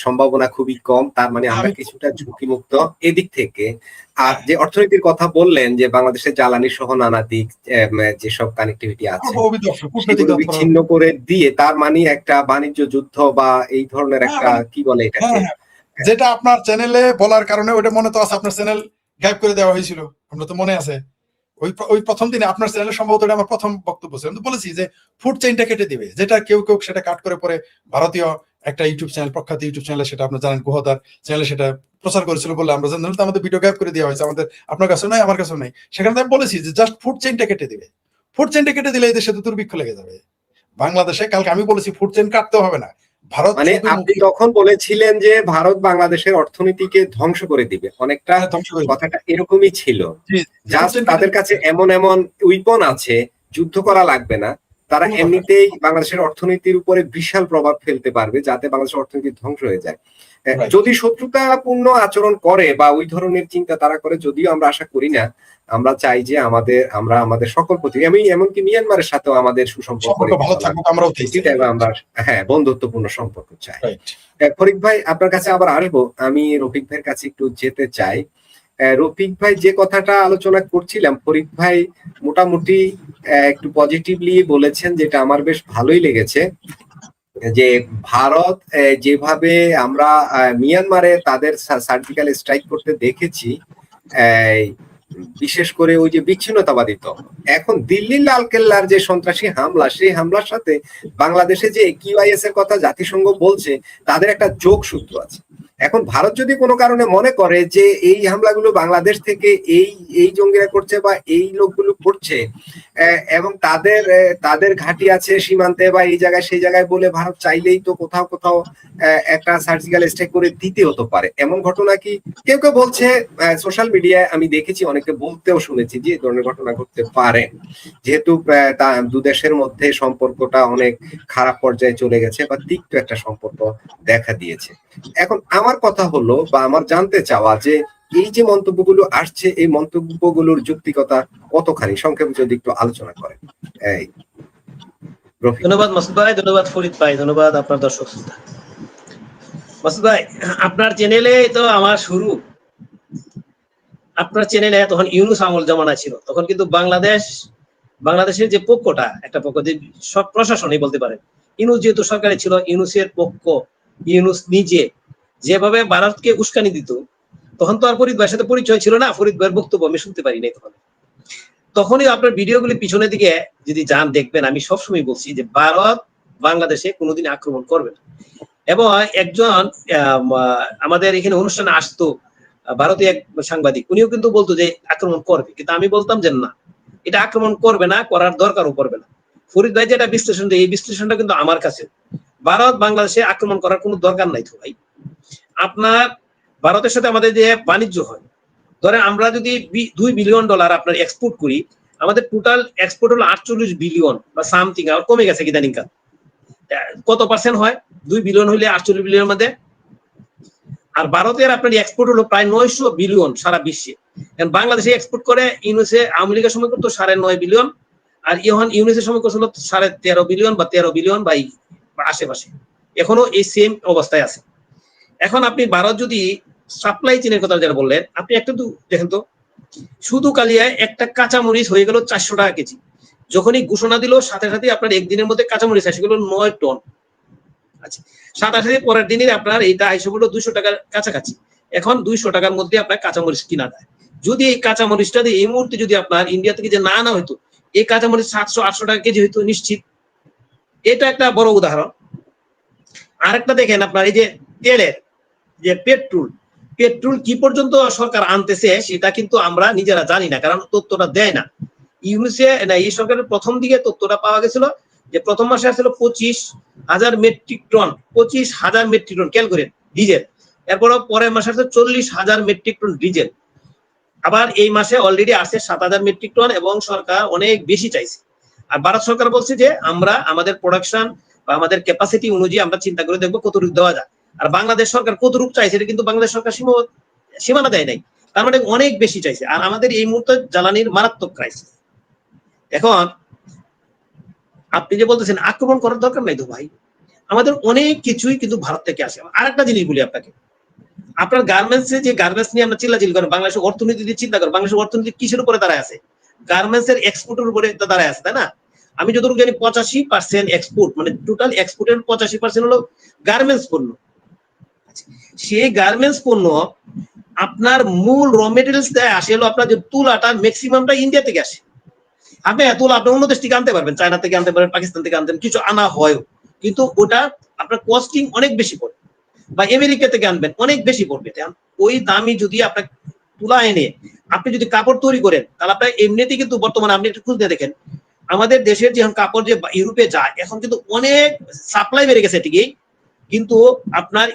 সম্ভাবনা খুবই কম, তার মানে আমরা কিছুটা ঝুঁকিমুক্ত এদিক থেকে। আর যে অর্থনীতির কথা বললেন যে বাংলাদেশের জ্বালানি সহ নানা দিক যেসব কানেক্টিভিটি আছে সেগুলো বিচ্ছিন্ন করে দিয়ে, তার মানে একটা বাণিজ্য যুদ্ধ বা এই ধরনের একটা কি বলে এটাকে, যেটা আপনার চ্যানেলে বলার কারণে ওটা মনে তো আছে, আপনার চ্যানেল গায়েব করে দেওয়া হয়েছিল, আমরা তো মনে আছে। ওই প্রথম দিনে আপনার চ্যানেলে সম্ভবত আমার প্রথম বক্তব্য ছিল, আমি তো বলেছি যে ফুড চেইনটা কেটে দিবে, যেটা কেউ সেটা কাট করে পরে ভারতীয় একটা ইউটিউব চ্যানেল, প্রখ্যাত ইউটিউব চ্যানেলে, সেটা আপনার জানেন গুহদার চ্যানেলে সেটা প্রচার করেছিল বলে আমরা জানি, আমাদের ভিডিও গায়েব করে দেওয়া হয়েছে, আপনার কাছে নাই, আমার কাছেও নাই। সেখানে আমি বলেছি যে জাস্ট ফুড চেইনটা কেটে দিবে। ফুড চেইনটা কেটে দিলে এই দেশে তো দুর্ভিক্ষ লেগে যাবে বাংলাদেশে। কালকে আমি বলেছি ফুড চেইন কাটতে হবে না, ভারত মানে আপনি তখন বলেছিলেন যে ভারত বাংলাদেশের অর্থনীতিকে ধ্বংস করে দিবে, অনেকটা কথাটা এরকমই ছিল। জাস্ট তাদের কাছে এমন উইপন আছে, যুদ্ধ করা লাগবে না, তারা এমনিতেই বাংলাদেশের অর্থনীতির উপরে বিশাল প্রভাব ফেলতে পারবে, যাতে বাংলাদেশের অর্থনীতি ধ্বংস হয়ে যায়। যদি শত্রুতাপূর্ণ আচরণ করে বা ওই ধরনের চিন্তা তারা করে, যদিও আমরা আশা করি না, আমরা চাই যে আমরা আমাদের সকল প্রতি, আমি এমনকি মিয়ানমারের সাথেও আমাদের সুসম্পর্ক আমরা বন্ধুত্বপূর্ণ সম্পর্ক চাই। ফরিদ ভাই আপনার কাছে আবার আসবো, আমি রফিক ভাইয়ের কাছে একটু যেতে চাই। রফিক ভাই যে কথাটা আলোচনা করছিলাম, ফরিদ ভাই মোটামুটি একটু পজিটিভলি বলেছেন, যেটা আমার বেশ ভালোই লেগেছে, যে ভারত যেভাবে আমরা মিয়ানমারে তাদের সার্জিক্যাল স্ট্রাইক করতে দেখেছি, বিশেষ করে ওই যে বিচ্ছিন্নতাবাদী দল, এখন দিল্লির লালকেল্লার যে সন্ত্রাসী হামলা, সেই হামলার সাথে বাংলাদেশে যে QIS এর কথা জাতিসংঘ বলছে, তাদের একটা যোগসূত্র আছে। এখন ভারত যদি কোনো কারণে মনে করে যে এই হামলাগুলো বাংলাদেশ থেকে এই জঙ্গিরা করছে বা এই লোকগুলো করছে, এবং তাদের ঘাঁটি আছে সীমান্তে বা এই জায়গায় সেই জায়গায় বলে, ভারত চাইলেই তো কোথাও একটা সার্জিক্যাল স্ট্রাইক করে দিতে হতে পারে। এমন ঘটনা কি কেউ বলছে, সোশ্যাল মিডিয়ায় আমি দেখেছি, অনেকে বলতেও শুনেছি যে এই ধরনের ঘটনা ঘটতে পারে, যেহেতু দু দেশের মধ্যে সম্পর্কটা অনেক খারাপ পর্যায়ে চলে গেছে বা তিক্ত একটা সম্পর্ক দেখা দিয়েছে। এখন আমার কথা হলো, বা আমার জানতে চাওয়া, যে এই যে মন্তব্যগুলো আসছে, এই মন্তব্যগুলোর যৌক্তিকতা কতখানি, সংক্ষেপে যদি একটু আলোচনা করেন। ধন্যবাদ মাসুদ ভাই, ধন্যবাদ ফরিদ ভাই, ধন্যবাদ আপনার দর্শক শ্রোতা। মাসুদ ভাই, আপনার চ্যানেলে তো আমার শুরু, আপনার চ্যানেলে তখন ইউনুস আমল জমানা ছিল, তখন কিন্তু বাংলাদেশের যে পক্ষটা, একটা পক্ষ যে সব প্রশাসনই বলতে পারেন, ইউনুস যেহেতু সরকারে ছিল, ইউনুসের পক্ষ, ইউনুস নিজে যেভাবে ভারতকে উস্কানি দিত, তখন তো আর ফরিদ ভাইয়ের সাথে পরিচয় ছিল না, ফরিদ ভাইয়ের বক্তব্য আমি শুনতে পারি নাই তখনই আপনার ভিডিওগুলি পিছনের দিকে যদি যান দেখবেন, আমি সবসময় বলছি যে ভারত বাংলাদেশে কোনোদিন আক্রমণ করবে না। এবং একজন আমাদের এখানে অনুষ্ঠানে আসতো ভারতীয় এক সাংবাদিক, উনিও কিন্তু বলতো যে আক্রমণ করবে, কিন্তু আমি বলতাম যে না, এটা আক্রমণ করবে না, করার দরকারও করবে না। ফরিদ ভাই যেটা বিশ্লেষণ দেয়, এই বিশ্লেষণটা কিন্তু আমার কাছে, ভারত বাংলাদেশে আক্রমণ করার কোনো দরকার নাই তো ভাই। আপনার ভারতের সাথে আমাদের যে বাণিজ্য হয়, ধরেন আমরা যদি $2 বিলিয়ন আপনার এক্সপোর্ট করি, আমাদের টোটাল এক্সপোর্ট হলো 48 বিলিয়ন বা সামথিং, আর কমে গেছে ইদানিংকাল। কত পার্সেন্ট হয় 2 বিলিয়ন হইলে 48 বিলিয়নের মধ্যে? আর ভারতের আপনার এক্সপোর্ট হলো প্রায় 900 বিলিয়ন সারা বিশ্বে। বাংলাদেশে এক্সপোর্ট করে ইউনুসে আওয়ামী লীগের সময় করতো 9.5 বিলিয়ন, আর ইহন ইউনুসের সময় করছিল 13.5 বিলিয়ন বা 13 বিলিয়ন বা আশেপাশে, এখনো এই সেম অবস্থায় আছে। এখন আপনি ভারত যদি সাপ্লাই চেনের কথা যারা বললেন, আপনি একটা দেখেন তো, শুধু কালিয়ায় একটা কাঁচামরিচ হয়ে গেল 400 টাকা কেজি। যখনই ঘোষণা দিল, সাথে সাথে আপনার একদিনের মধ্যে কাঁচামরিচ এসে গেল 9 টন। আচ্ছা, সাথে পরের দিনে আপনার এইটা এসে বললো 200 টাকার কাছাকাছি। এখন 200 টাকার মধ্যে আপনার কাঁচামরিচ কিনা যায়। যদি এই কাঁচামরিচটা দিয়ে এই মুহূর্তে যদি আপনার ইন্ডিয়া থেকে যে না হইতো, এই কাঁচামরিচ 700-800 টাকা কেজি হইতো নিশ্চিত। এটা একটা বড় উদাহরণ। আরেকটা দেখেন আপনার এই যে তেলের যে পেট্রোল কি পর্যন্ত সরকার আনতেছে সেটা কিন্তু আমরা নিজেরা জানি না, কারণ তথ্যটা দেয় না। ইউনিসে না, এই সরকারের প্রথম দিকে তথ্যটা পাওয়া গেছিল যে প্রথম মাসে আসছিল 25,000 মেট্রিক টন, 25,000 মেট্রিক টন খেয়াল করেন ডিজেল। এরপর পরের মাসে আসছে 40,000 মেট্রিক টন ডিজেল। আবার এই মাসে অলরেডি আসছে 7,000 মেট্রিক টন, এবং সরকার অনেক বেশি চাইছে। আর ভারত সরকার বলছে যে আমরা আমাদের প্রোডাকশন বা আমাদের ক্যাপাসিটি অনুযায়ী আমরা চিন্তা করে দেখবো কতটুকু দেওয়া যায়। আর বাংলাদেশ সরকার কতটুকু চাইছে এটা কিন্তু বাংলাদেশ সরকার সীমানা দেয় নাই, তার মানে অনেক বেশি চাইছে। আর আমাদের এই মুহূর্তে জ্বালানির মারাত্মক ক্রাইসিস। এখন আপনি যে বলতেছেন আক্রমণ করার দরকার নাই তো ভাই, আমাদের অনেক কিছুই কিন্তু ভারত থেকে আসে। আরেকটা জিনিস বলি আপনাকে, আপনার গার্মেন্টসে যে গার্মেন্টস নিয়ে আমরা চিল্লাচিল্লি করেন, বাংলাদেশের অর্থনীতি দিয়ে চিন্তা করেন, বাংলাদেশের অর্থনীতি কিসের উপরে দাঁড়ায় আছে? গার্মেন্টস এর এক্সপোর্টের উপরে দাঁড়ায় আছে, তাই না? আমি যতটুকু জানি 85% এক্সপোর্ট, মানে টোটাল এক্সপোর্টের 85% হলো গার্মেন্টস পণ্য। সেই গার্মেন্টস পণ্য আপনার মূল র মেটেরিয়ালস দেয় আসে হলো আপনার যে তুলাটা ম্যাক্সিমামটা ইন্ডিয়া থেকে আসে। আপনি তুলা আপনি অন্য দেশ থেকে আনতে পারবেন, চায়না থেকে আনতে পারবেন, পাকিস্তান থেকে আনতে কিছু আনা হয়, কিন্তু ওটা আপনার কস্টিং অনেক বেশি পড়ে। বা আমেরিকা থেকে আনবেন অনেক বেশি পড়বে। ওই দামি যদি আপনার তুলা এনে আপনি যদি কাপড় তৈরি করেন, তাহলে আপনার এমনিতেই কিন্তু বর্তমানে আপনি একটু খুঁজে দেখেন আমাদের দেশের যে কাপড় যে ইউরোপে যায় এখন কিন্তু অনেক সাপ্লাই বেড়ে গেছে ঠিকই, কিন্তু আপনার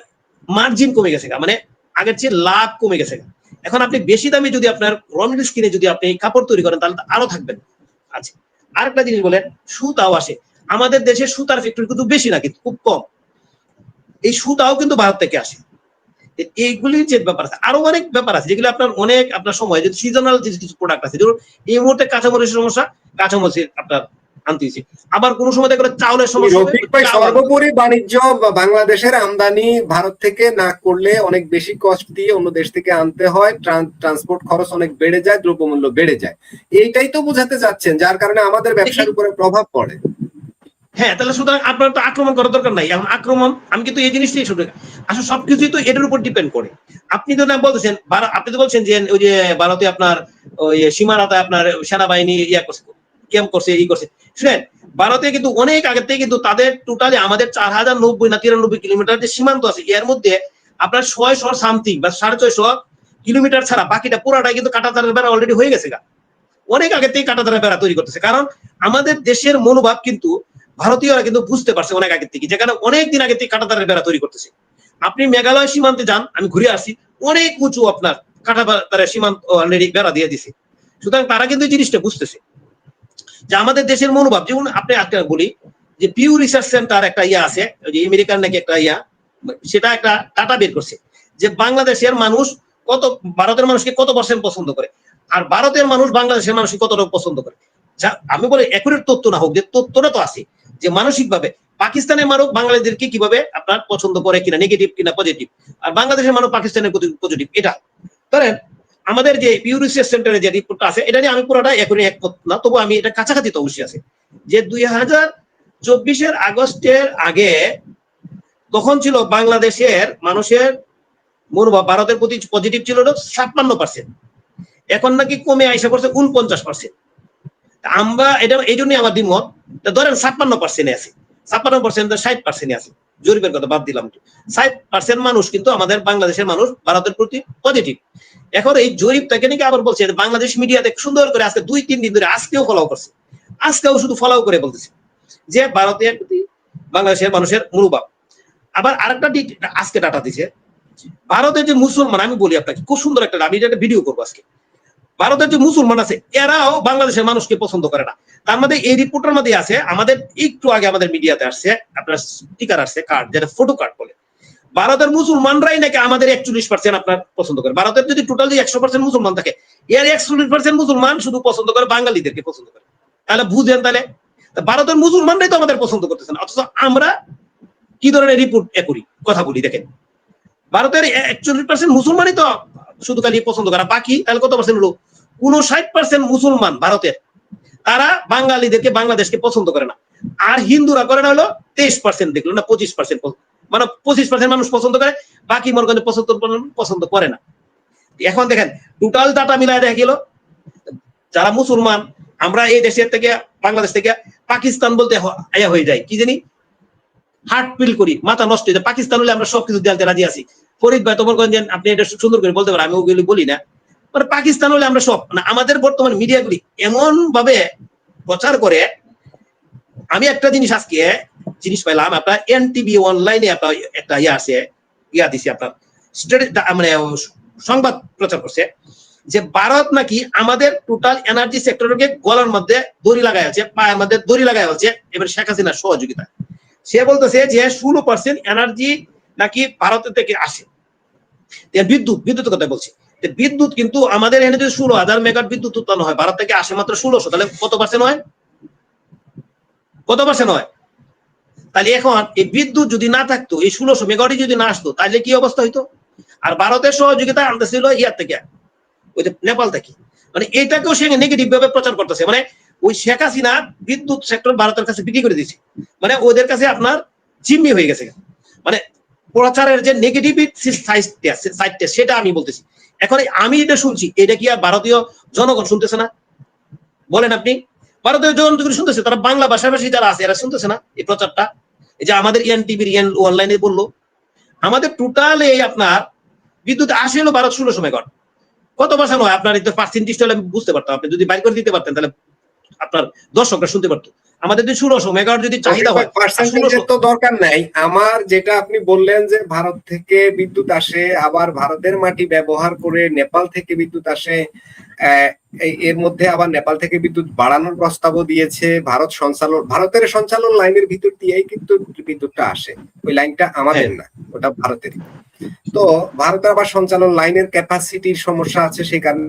মার্জিন কমে গেছে, মানে আগের চেয়ে লাভ কমে গেছে। এখন আপনি বেশি দামে যদি আপনার র মেটেরিয়ালস কিনে যদি আপনি কাপড় তৈরি করেন তাহলে আরো থাকবেন। আচ্ছা, আরেকটা জিনিস বলেন, সুতাও আসে আমাদের দেশে, সুতার ফ্যাক্টরি কিন্তু বেশি না, কিন্তু খুব কম। এই সুতাও কিন্তু ভারত থেকে আসে। এইগুলির যে ব্যাপার আছে, আরো অনেক ব্যাপার আছে যেগুলো আপনার অনেক আপনার সময় যদি সিজনাল কিছু প্রোডাক্ট আছে, যেমন এই মুহূর্তে কাঁচামরিচের সমস্যা, কাঁচামরিচ আপনার আনতে হয়েছে। আবার কোন সময় দেখবেন চাউলের সমস্যা হবে, রফিক ভাই, সর্বোপরি বাণিজ্য বাংলাদেশের আমদানি ভারত থেকে না করলে অনেক বেশি কস্ট দিয়ে অন্য দেশ থেকে আনতে হয়, ট্রান্সপোর্ট খরচ অনেক বেড়ে যায়, দ্রব্যমূল্য বেড়ে যায়। এইটাই তো বোঝাতে যাচ্ছেন, যার কারণে আমাদের ব্যবসার উপরে প্রভাব পড়ে। হ্যাঁ, তাহলে সুতরাং আপনার তো আক্রমণ করার দরকার নাই। এখন আক্রমণ আমি কিন্তু এই জিনিসটাই শুধু আসলে সবকিছুই তো এটার উপর ডিপেন্ড করে। আপনি তো না বলতেছেন, আপনি তো বলছেন যে ওই যে ভারতে আপনার ওই সীমানাতে আপনার সেনাবাহিনী ইয়া করছে, ক্যাম্প করছে, ই করছে। শুনেন, ভারতে কিন্তু অনেক আগে থেকে কিন্তু তাদের টোটালি আমাদের 4,090 না 93 কিলোমিটার যে সীমান্ত আছে, এর মধ্যে আপনার 600 সামথিং বা 650 কিলোমিটার ছাড়া বাকিটা পুরাটাই কিন্তু কাঁটাতারের বেড়া অলরেডি হয়ে গেছে। অনেক আগে থেকে কাঁটাতারের বেড়া তৈরি করতেছে, কারণ আমাদের দেশের মনোভাব কিন্তু ভারতীয়রা কিন্তু বুঝতে পারছে অনেক আগে থেকে, যেখানে অনেক দিন আগে থেকে কাঁটাতারের বেড়া তৈরি করতেছে। আপনি মেঘালয় সীমান্তে যান, আমি ঘুরে আসি, অনেক উঁচু আপনার কাঁটাতারের সীমান্ত অলরেডি বেড়া দিয়ে দিছে। সুতরাং তারা কিন্তু এই জিনিসটা বুঝতেছে যে আমাদের দেশের মনোভাব। যেমন আপনি একটা বলি যে পিউ রিসার্চ সেন্টার একটা ইয়া আছে, ওই যে আমেরিকার নাকি একটা ইয়া, সেটা একটা ডাটা বের করছে যে বাংলাদেশের মানুষ কত ভারতের মানুষকে কত পার্সেন্ট পছন্দ করে, আর ভারতের মানুষ বাংলাদেশের মানুষকে কতটুকু পছন্দ করে। যা আমি বলি একুরেট তথ্য না হোক, যে তথ্যটা তো আছে যে মানসিকভাবে পাকিস্তানের মানুষ বাংলাদেশকে কিভাবে আপনার পছন্দ করে কিনা, নেগেটিভ কিনা পজিটিভ, আর বাংলাদেশের মানুষ পাকিস্তানের পজিটিভ। এটা ধরেন আমাদের যে পিউ রিসার্চ সেন্টারের যে রিপোর্টটা আছে, এটা নিয়ে আমি পুরোটা এখনই একমত না, তবু আমি এটা কাছাকাছি তো অবশ্যই আছে যে 2024 আগস্টের আগে তখন ছিল বাংলাদেশের মানুষের মনোভাব ভারতের প্রতি পজিটিভ ছিল 56%, এখন নাকি কমে আইসা করছে 49%। আমরা এটা এই জন্যই আমার দ্বিমত, ধরেন 56% আছে, 56% 60% আছে, জরিপের কথা বাদ দিলাম, 60% মানুষ কিন্তু আমাদের বাংলাদেশের মানুষ ভারতের প্রতি পজিটিভ। এখন এই জরিপটাকে নাকি আবার বলছে বাংলাদেশ মিডিয়াতে সুন্দর করে আজকে 2-3 দিন ধরে আজকেও ফলো করছে, আজকেও শুধু ফলো করে বলতেছে যে ভারতের প্রতি বাংলাদেশের মানুষের মনোভাব। আবার আরেকটা আজকে ডাটা দিছে, ভারতের যে মুসলমান, আমি বলি আপনাকে খুব সুন্দর একটা, আমি একটা ভিডিও করবো আজকে, ভারতের যে মুসলমান আছে এরাও বাংলাদেশের মানুষকে পছন্দ করে না। তার মধ্যে এই রিপোর্টের মধ্যে আছে, আমাদের একটু আগে আমাদের মিডিয়াতে আসছে আপনার স্টিকার আসছে, কার্ড, যেটা ফটো কার্ড বলে, ভারতের মুসলমানরাই নাকি আমাদের 41% আপনার পছন্দ করে। ভারতের যদি টোটালি 100% মুসলমান থাকে, এর 41% মুসলমান শুধু পছন্দ করে বাঙালিদেরকে পছন্দ করে। তাহলে বুঝেন, তাহলে ভারতের মুসলমানরাই তো আমাদের পছন্দ করতেছে না, অথচ আমরা কি ধরনের রিপোর্ট করি, কথা বলি দেখেন, ভারতের 41% মুসলমানই তো শুধু খালি পছন্দ করে, বাকি তাহলে কত পার্সেন্ট হলো, 59% মুসলমান ভারতের, তারা বাঙালিদেরকে বাংলাদেশকে পছন্দ করে না। আর হিন্দুরা করে না হলো 23%, দেখলো না 25%, মানে 25% মানুষ পছন্দ করে, বাকি মনে করেন পছন্দ করে না। এখন দেখেন টোটাল ডাটা মিলায় দেখা গেল যারা মুসলমান আমরা এই দেশের থেকে বাংলাদেশ থেকে পাকিস্তান বলতে হয়ে যায় কি জানি, হার্ট ফিল করি, মাথা নষ্ট হয়ে যায়। পাকিস্তান হলে আমরা সবকিছু দেওয়াতে রাজি আছি। ফরিদ ভাই তোমার করেন আপনি এটা সুন্দর করে বলতে পারেন, আমি ওগুলি বলি না। মানে পাকিস্তান হলে আমরা সব, মানে আমাদের বর্তমান মিডিয়াগুলি এমন ভাবে প্রচার করে। আমি একটা জিনিস পাইলাম, আপনার এনটিভি অনলাইনে আপনার একটা আছে, দিছে আপনার মানে সংবাদ প্রচার করছে যে ভারত নাকি আমাদের টোটাল এনার্জি সেক্টরকে গলার মধ্যে দড়ি লাগাই আছে, পায়ের মধ্যে দড়ি লাগাই আছে এবার শেখ হাসিনার সহযোগিতা। সে বলতেছে যে 16% এনার্জি নাকি ভারতের থেকে আসে। বিদ্যুতের কথা বলছি, বিদ্যুৎ কিন্তু আমাদের এখানে যদি 16,000 মেগাওয়াট বিদ্যুৎ উৎপন্ন হয়, ভারত থেকে আসে মাত্র 1600, তাহলে কত পার্সেন্ট হয়? তাহলে এখন এই বিদ্যুৎ যদি না থাকতো, এই 1600 মেগাওয়াট যদি না আসতো, তাহলে কি অবস্থা হইতো? আর ভারতের সহযোগিতা আনতেছিল ইয়ার থেকে, ওই যে নেপাল থেকে। মানে এইটাকেও সে নেগেটিভ ভাবে প্রচার করতেছে। মানে ওই শেখ হাসিনা বিদ্যুৎ সেক্টর ভারতের কাছে বিক্রি করে দিয়েছে, মানে ওদের কাছে আপনার জিম্মি হয়ে গেছে। মানে প্রচারের যে নেগেটিভ সাইডটা সেটা আমি বলতেছি। এখন আমি এটা শুনছি, এটা কি আর ভারতীয় জনগণ শুনতেছে না? বলেন আপনি, ভারতীয় জনগণ শুনতেছে? তারা বাংলা ভাষাভাষী যারা আছে এরা শুনতেছে না এই প্রচারটা? এই যে আমাদের এনটিভির অনলাইনে বললো, আমাদের টোটাল এই আপনার বিদ্যুৎ আসে হলো ভারত 1600 মেগাওয়াট। কত পার্সেন্ট হয় আপনার? একটু পার্সেন্টেজ হলে আমি বুঝতে পারতাম, আপনি যদি বাইর করে দিতে পারতেন তাহলে আপনার দর্শকরা শুনতে পারতো। আমাদের যদি 1600 মেগাওয়াট যদি চাহিদা হয়, পার্সেন্টেজের তো দরকার নাই আমার। যেটা আপনি বললেন যে ভারত থেকে বিদ্যুৎ আসে, আবার ভারতের মাটি ব্যবহার করে নেপাল থেকে বিদ্যুৎ আসে, এর মধ্যে আবার নেপাল থেকে বিদ্যুৎ বাড়ানোর প্রস্তাবও দিয়েছে। ভারতের সঞ্চালন লাইনের ভিতর দিয়েই কিন্তু বিদ্যুৎটা আসে, ওই লাইনটা আমাদের না, ওটা ভারতেরই। তো ভারতের আবার সঞ্চালন লাইনের ক্যাপাসিটির সমস্যা আছে, সেই কারণে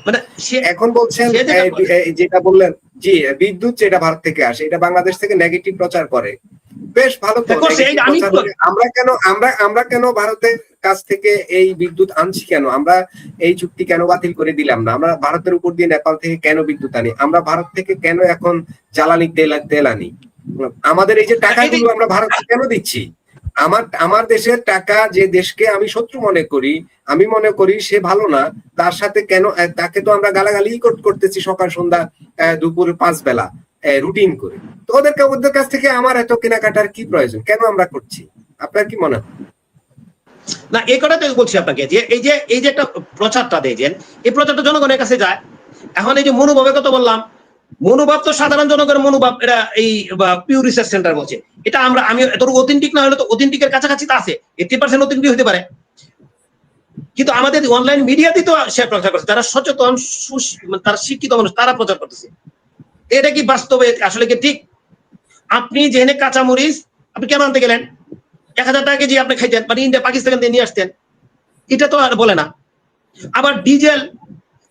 মানে এখন বলছেন যেটা বললেন, জি বিদ্যুৎ যেটা ভারত থেকে আসে এটা বাংলাদেশ থেকে নেগেটিভ প্রচার করে। বেশ ভালো তো, আমরা কেন ভারতের কাছ থেকে এই বিদ্যুৎ আনছি? কেন আমরা এই চুক্তি কেন বাতিল করে দিলাম না? আমরা ভারতের উপর দিয়ে নেপাল থেকে কেন বিদ্যুৎ আনি? আমরা ভারত থেকে কেন এখন জ্বালানি তেল আনি? আমাদের এই যে টাকাগুলো আমরা ভারতকে কেন দিচ্ছি? আমার দেশের টাকা, যে দেশকে আমি শত্রু মনে করি, আমি মনে করি সে ভালো না, তার সাথে কেন তাকে তো আমরা গালাগালি করতেছি সকাল সন্ধ্যা দুপুর 5 বেলা রুটিন করে। তো ওদের কাছ থেকে আমার এত কেনাকাটার কি প্রয়োজন? কেন আমরা করছি? আপনার কি মনে হয়? না, এই কথাটা বলছি আপনাকে যে এই যে একটা প্রচারটা দিয়েছেন, এই প্রচারটা জনগণের কাছে যায়। এখন এই যে মনোভাবের কথা বললাম, মনোভাব তো সাধারণ জনগণের মনোভাব, এটা এই পিউ রিসার্চ সেন্টার বলছে। এটা আমি এত অথেন্টিক না হলে তো অথেন্টিকের কাছাকাছি তো আছে, 80% অথেন্টিক হতে পারে। কিন্তু আমাদের অনলাইন মিডিয়াতে তো সে প্রচার করছে, যারা সচেতন তারা শিক্ষিত মানুষ, তারা প্রচার করতেছে। এটা কি বাস্তবে আসলে কি ঠিক? আপনি যেখানে কাঁচামরিচ আপনি কেন আনতে গেলেন? 1000 টাকা কেজি আপনি খাইতেন, মানে ইন্ডিয়া পাকিস্তান দিয়ে নিয়ে আসতেন, এটা তো আর বলে না। আবার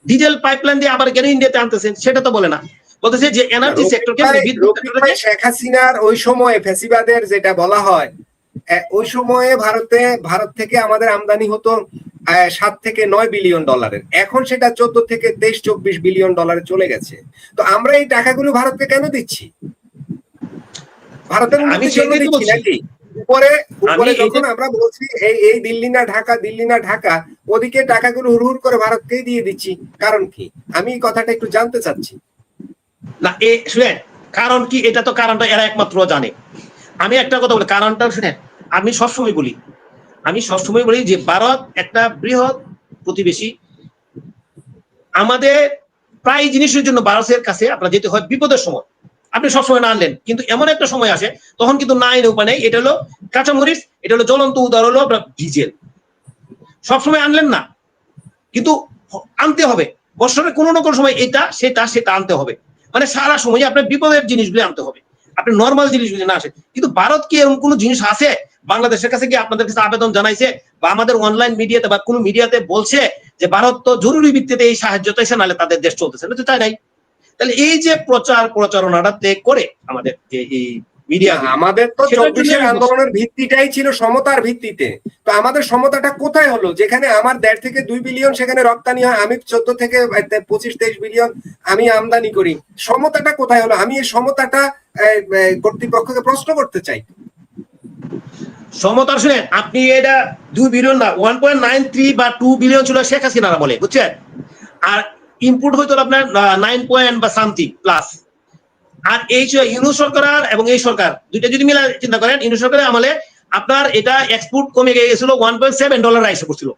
ডিজেল পাইপলাইন দিয়ে আবার কেন ইন্ডিয়াতে আনতেছেন, সেটা তো বলে না। বলতেছে যে এনার্জি সেক্টরকে শেখ হাসিনার ওই সময়ে ফ্যাসিবাদের যেটা বলা হয়, ওই সময়ে ভারত থেকে আমাদের আমদানি হতো 7 থেকে 9 বিলিয়ন ডলারের। এখন সেটা 14 থেকে 23-24 বিলিয়ন ডলারে চলে গেছে। তো আমরা এই টাকাগুলো ভারতকে কেন দিচ্ছি? ভারতের দিচ্ছি নাকি? উপরে যখন আমরা বলছি এই দিল্লি না ঢাকা, ওদিকে টাকাগুলো হুড় করে ভারতকেই দিয়ে দিচ্ছি, কারণ কি? আমি এই কথাটা একটু জানতে চাচ্ছি। না শুনেন, কারণ কি? এটা তো কারণটা এরা একমাত্র জানে। আমি একটা কথা বলি, কারণটা শুনেন, আমি সবসময় বলি যে ভারত একটা বৃহৎ প্রতিবেশী। আমাদের প্রায় জিনিসের জন্য ভারতের কাছে আপনার যেতে হয় বিপদের সময়। আপনি সবসময় না আনলেন, কিন্তু এমন একটা সময় আসে তখন কিন্তু না এনে উপায় নেই। এটা হলো কাঁচামরিচ, এটা হলো জ্বলন্ত উদাহরণ হলো আপনার ডিজেল। সবসময় আনলেন না, কিন্তু আনতে হবে। বছরের কোনো না কোনো সময় এটা সেটা আনতে হবে। মানে সারা সময় আপনার বিপদের জিনিসগুলি আনতে হবে, আপনি নর্মাল জিনিসগুলি না আসে। কিন্তু ভারত কি এরকম কোনো জিনিস আছে বাংলাদেশের কাছে কি আপনাদের কাছে আবেদন জানাইছে, বা আমাদের অনলাইন মিডিয়াতে বা কোনো মিডিয়াতে বলছে যে ভারত তো জরুরি ভিত্তিতে এই সাহায্য চাইছে, নাহলে তাদের দেশ চলতেছে না? তো তাই নাই। তাহলে এই যে প্রচারণাটা করে আমাদের যে এই মিডিয়া, আমাদের তো 24-এর আন্দোলনের ভিত্তিটাই ছিল সমতার ভিত্তিতে। তো আমাদের সমতাটা কোথায় হলো? যেখানে আমার 1.5 থেকে 2 বিলিয়ন সেখানে রপ্তানি হয়, আমি 14 থেকে 25-23 বিলিয়ন আমি আমদানি করি। সমতাটা কোথায় হলো? আমি এই সমতাটা কর্তৃপক্ষকে প্রশ্ন করতে চাই। সমতার শুনেন, আপনি এটা 2 বিলিয়ন না, 1.93 বা 2 বিলিয়ন ছিল শেখ হাসিনারা বলে, বুঝছেন? আর ইনপুট হয়তো আপনার 9 পয়েন্ট বা সামথিং প্লাস। আর এই ইউনুস সরকার এবং এই সরকার দুইটা যদি মিলা চিন্তা করেন, ইউনুস সরকারের আমলে আপনার এটা এক্সপোর্ট কমে গেছিল $1.7 আইসা করছিল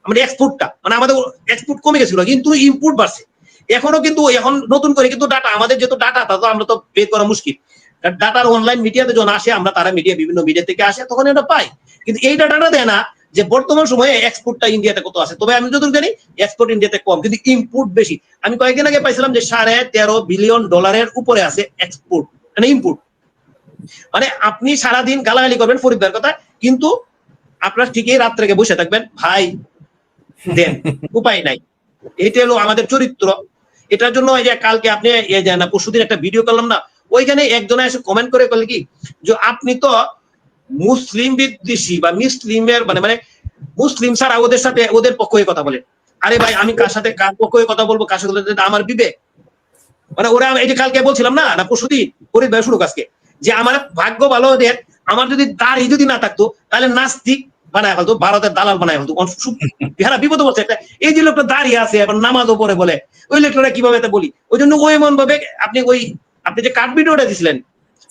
আমাদের এক্সপোর্টটা, মানে আমাদের এক্সপোর্ট কমে গেছিল কিন্তু ইনপুট বাড়ছে। এখনো কিন্তু এখন নতুন করে কিন্তু ডাটা, আমাদের যেহেতু ডাটা তা তো আমরা তো বের করা মুশকিল, ডাটার অনলাইন মিডিয়াতে যখন আসে আমরা তারা মিডিয়া বিভিন্ন মিডিয়া থেকে আসে তখন এটা পাই, কিন্তু এই ডাটাটা দেয় না যে বর্তমান সময়ে এক্সপোর্টটা ইন্ডিয়াতে কত আছে। তবে আমি যতটুকু জানি এক্সপোর্ট ইন্ডিয়াতে কম কিন্তু ইম্পোর্ট বেশি। আমি কয়েকদিন আগে পাইছিলাম যে $13.5 বিলিয়ন উপরে আছে এক্সপোর্ট, মানে ইম্পোর্ট। মানে আপনি সারাদিন গালাগালি করবেন ফরিদ ভাইয়ের কথা, কিন্তু আপনার ঠিকই রাত থেকে বসে থাকবেন ভাই দেন, উপায় নাই। এটা হলো আমাদের চরিত্র। এটার জন্য এই যে কালকে আপনি পরশুদিন একটা ভিডিও করলাম না, ওইখানে একজনে এসে কমেন্ট করে বলে কি যে আপনি তো মুসলিম বিদ্বেষী বা মুসলিমের মানে মানে মুসলিম ছাড়া ওদের সাথে ওদের পক্ষ হয়ে কথা বলেন। আরে ভাই আমি কার সাথে কার পক্ষ হয়ে কথা বলবো, কার সাথে আমার বিবেক, মানে ওরা এই যে কালকে বলছিলাম না পরশুদিন ফরিদ ভাই শুরু আজকে যে আমার ভাগ্য ভালো ওদের, আমার যদি দাড়ি যদি না থাকতো তাহলে নাস্তিক বানায় ফেলতো, ভারতের দালাল বানায় ফেলতো। বিপদ বলছে একটা, এই যে লোকটা দাঁড়িয়ে আছে এখন নামাজও পড়ে বলে, ওই লোকটা কিভাবে বলি। ওই জন্য ওই এমন ভাবে আপনি যে কাট ভিডিওটা দিছিলেন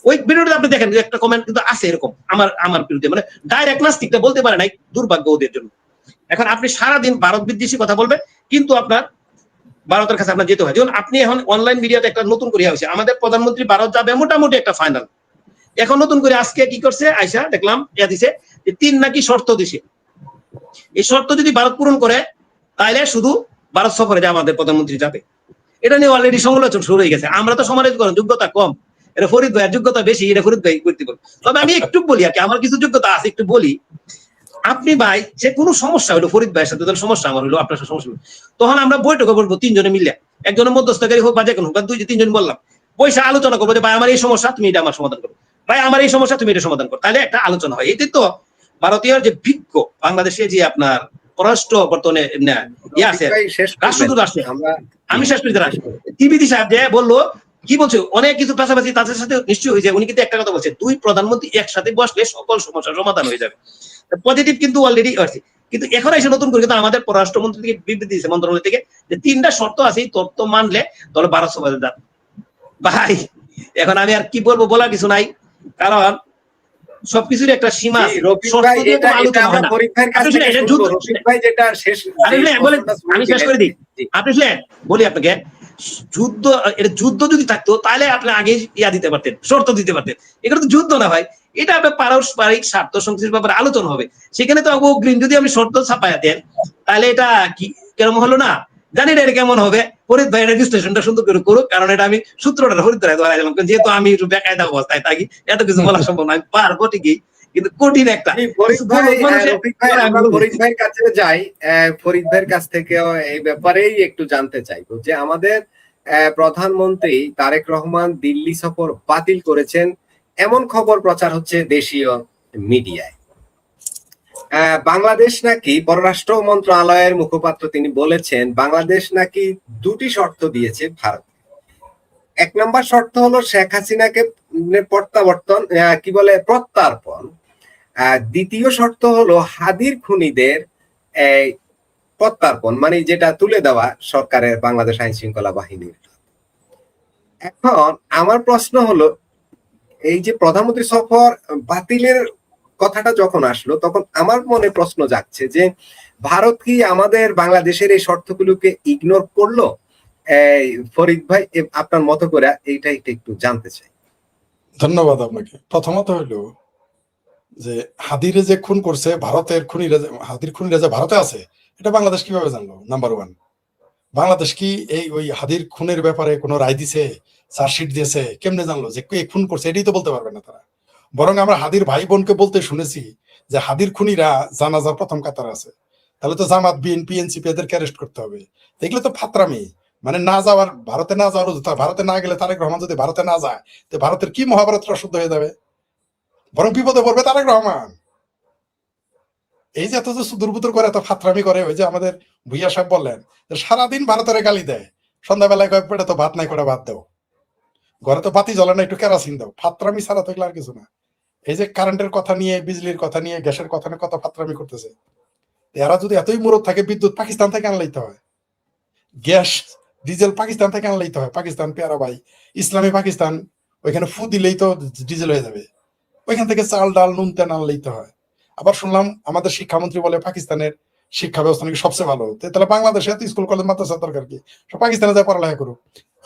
ওই ভিডিওটা আপনি দেখেন একটা কমেন্ট কিন্তু আছে এরকম আমার বিরুদ্ধে, মানে ডাইরেক্ট নাস্তিকটা বলতে পারে নাই, দুর্ভাগ্য ওদের জন্য। এখন আপনি সারাদিন ভারত বিদ্বেষী কথা বলবেন কিন্তু আপনার ভারতের কাছে আপনার যেতে হয়। যেমন আপনি এখন অনলাইন মিডিয়াতে একটা নতুন করে হয়েছে আমাদের প্রধানমন্ত্রী ভারত যাবে মোটামুটি একটা ফাইনাল। এখন নতুন করে আজকে কি করছে আয়সা দেখলাম দিছে যে 3 নাকি শর্ত দিছে, এই শর্ত যদি ভারত পূরণ করে তাহলে শুধু ভারত সফরে যা আমাদের প্রধানমন্ত্রী যাবে। এটা নিয়ে অলরেডি সমালোচনা শুরু হয়ে গেছে। আমরা তো সমালোচনা করেন যোগ্যতা কম, এটা ফরিদ ভাইয়ের যোগ্যতা বেশি, এটা ফরিদ ভাই করতে পারবো। তবে আমি একটু বলি আর কি, আমার কিছু যোগ্যতা আছে একটু বলি। আপনি ভাই যে কোনো সমস্যা হলো ফরিদ ভাইয়ের সাথে সমস্যা আমার হলো, আপনার সাথে সমস্যা হলো, তখন আমরা বৈঠকে বলবো 3 জনে মিলে, একজনের মধ্যস্থকারী হোক বা যে কোনো হোক, 2-3 জন বললাম পয়সা আলোচনা করবো যে ভাই আমার এই সমস্যা তুমি এটা আমার সমাধান করো, ভাই আমার এই সমস্যা তুমি এটা সমাধান করো, তাহলে একটা আলোচনা হয়। এতে তো ভারতীয় যে বিজ্ঞ বাংলাদেশে যে আপনার পররাষ্ট্র বর্তমানে ইয়ে আছে রাষ্ট্রদূত আসছে, আমি শেষ করে দিলাম। টিভিদি সাহেব যে বললো কি বলছে অনেক কিছু পাশাপাশি তাদের সাথে নিশ্চয়ই হয়েছে, উনি কিন্তু একটা কথা বলছে 2 প্রধানমন্ত্রী একসাথে বসলে সকল সমস্যার সমাধান হয়ে যাবে। পজিটিভ কিন্তু অলরেডি আছে, কিন্তু এখন এসে নতুন করে কিন্তু আমাদের পররাষ্ট্রমন্ত্রী থেকে বিবৃতি দিয়েছে মন্ত্রণালয় থেকে যে 3টা শর্ত আছে, এই তত্ত্ব মানলে তাহলে 1200 বাজে যান। ভাই এখন আমি আর কি বলবো, বলার কিছু নাই, কারণ সবকিছুর একটা সীমা আছে। আমি শেষ করে দিই, আপনি বলি আপনাকে, যুদ্ধ এটা যুদ্ধ যদি থাকতো তাহলে আপনি আগে ইয়া দিতে পারতেন, শর্ত দিতে পারতেন। এগুলো তো যুদ্ধ না ভাই, এটা আপনার পারস্পরিক স্বার্থ সংশ্লিষ্ট ব্যাপারে আলোচনা হবে। সেখানে তো অগ্রিম যদি আপনি শর্ত ছাপাইয়া দেন তাহলে এটা কি কেমন হলো না জানি না, এটা কেমন হবে। ফরিদ ভাই এটা বিশ্লেষণটা সুন্দর করে করুক, কারণ এটা আমি সূত্রটা ফরিদ ভাই ধরা গেলাম, যেহেতু আমি একটু বেকায়দা অবস্থায় থাকি, এত কিছু বলা সম্ভব নয়, পারবো ঠিকই কিন্তু কঠিন একটা। ফরিদ ভাইয়ের কাছে যাই, ফরিদ ভাইয়ের কাছ থেকেও এই ব্যাপারেই একটু জানতে চাইবো যে আমাদের প্রধানমন্ত্রী তারেক রহমান দিল্লি সফর বাতিল করেছেন এমন খবর প্রচার হচ্ছে দেশীয় মিডিয়ায়। বাংলাদেশ নাকি পররাষ্ট্র মন্ত্রণালয়ের মুখপাত্র তিনি বলেছেন বাংলাদেশ নাকি 2টি শর্ত দিয়েছে ভারত। 1 নম্বর শর্ত হলো শেখ হাসিনাকে প্রত্যাবর্তন প্রত্যার্পণ। দ্বিতীয় শর্ত হলো হাদির খুনিদের প্রত্যার্পণ, মানে যেটা তুলে দেওয়া সরকারের বাংলাদেশ আইন শৃঙ্খলা বাহিনীর। এখন আমার প্রশ্ন হলো এই যে প্রধানমন্ত্রী সফর বাতিলের কথাটা যখন আসলো তখন আমার মনে প্রশ্ন জাগছে যে ভারত কি আমাদের বাংলাদেশের এই শর্তগুলোকে ইগনোর করলো? ফরিদ ভাই আপনার মতো করে এইটা একটু জানতে চাই। ধন্যবাদ আপনাকে। প্রথমত হইলো যে হাদিরে যে খুন করছে ভারতের খুনিরা, হাদির খুনিরা যে ভারতে আছে এটা বাংলাদেশ কিভাবে জানলো? নাম্বার 1, বাংলাদেশ কি এই ওই হাদির খুনের ব্যাপারে কোনো রায় দিছে, চার্জশিট দিয়েছে? কেমনে জানলো যে কে খুন করছে? এটাই তো বলতে পারবে না তারা। বরং আমরা হাদির ভাই বোনকে বলতে শুনেছি যে হাদির খুনিরা জানাজার প্রথম কাতার আছে, তাহলে তো জামাত বিএনপি এনসিপি এদেরকে অ্যারেস্ট করতে হবে। এগুলো তো ফাতরামি, মানে না যাওয়ার, ভারতে না যাওয়ার, ভারতে না গেলে তারেক রহমান যদি ভারতে না যায় তো ভারতের কি মহাভারতটা শুদ্ধ হয়ে যাবে? বরং বিপদে পড়বে তারেক রহমান। এই যে এত যে দুর্বুতর করে এত ফাতরামি করে, ওই যে আমাদের ভুইয়া সাহেব বললেন সারাদিন ভারতের গালি দেয়, সন্ধ্যাবেলায় কয়েক পেটে তো ভাত নাই, করে ভাত দাও, ঘরে তো বাতি জ্বলে না, একটু কেরাসিন দাও। ফাতরামি ছাড়া তো আর কিছু না। এই যে কারেন্টের কথা নিয়ে, বিজলির কথা নিয়ে, গ্যাসের কথা নিয়ে কত ফাতরামি করতেছে। এরা যদি এতই মুরত থাকে বিদ্যুৎ পাকিস্তান থেকে আনলেই তো হয়। গ্যাস ডিজেল পাকিস্তান থেকে আনলেই তো হয়, পাকিস্তান পেয়ারা ভাই, ইসলামী পাকিস্তান, ওইখানে ফু দিলেই তো ডিজেল হয়ে যাবে, ওইখান থেকে চাল ডাল নুন তেল আনলেই তো হয়। আবার শুনলাম আমাদের শিক্ষামন্ত্রী বলে পাকিস্তানের শিক্ষা ব্যবস্থা নাকি সবচেয়ে ভালো, তাহলে বাংলাদেশে এত স্কুল কলেজ মাদ্রাসা দরকার কি, সব পাকিস্তানে যায় পড়ালেখা করুক।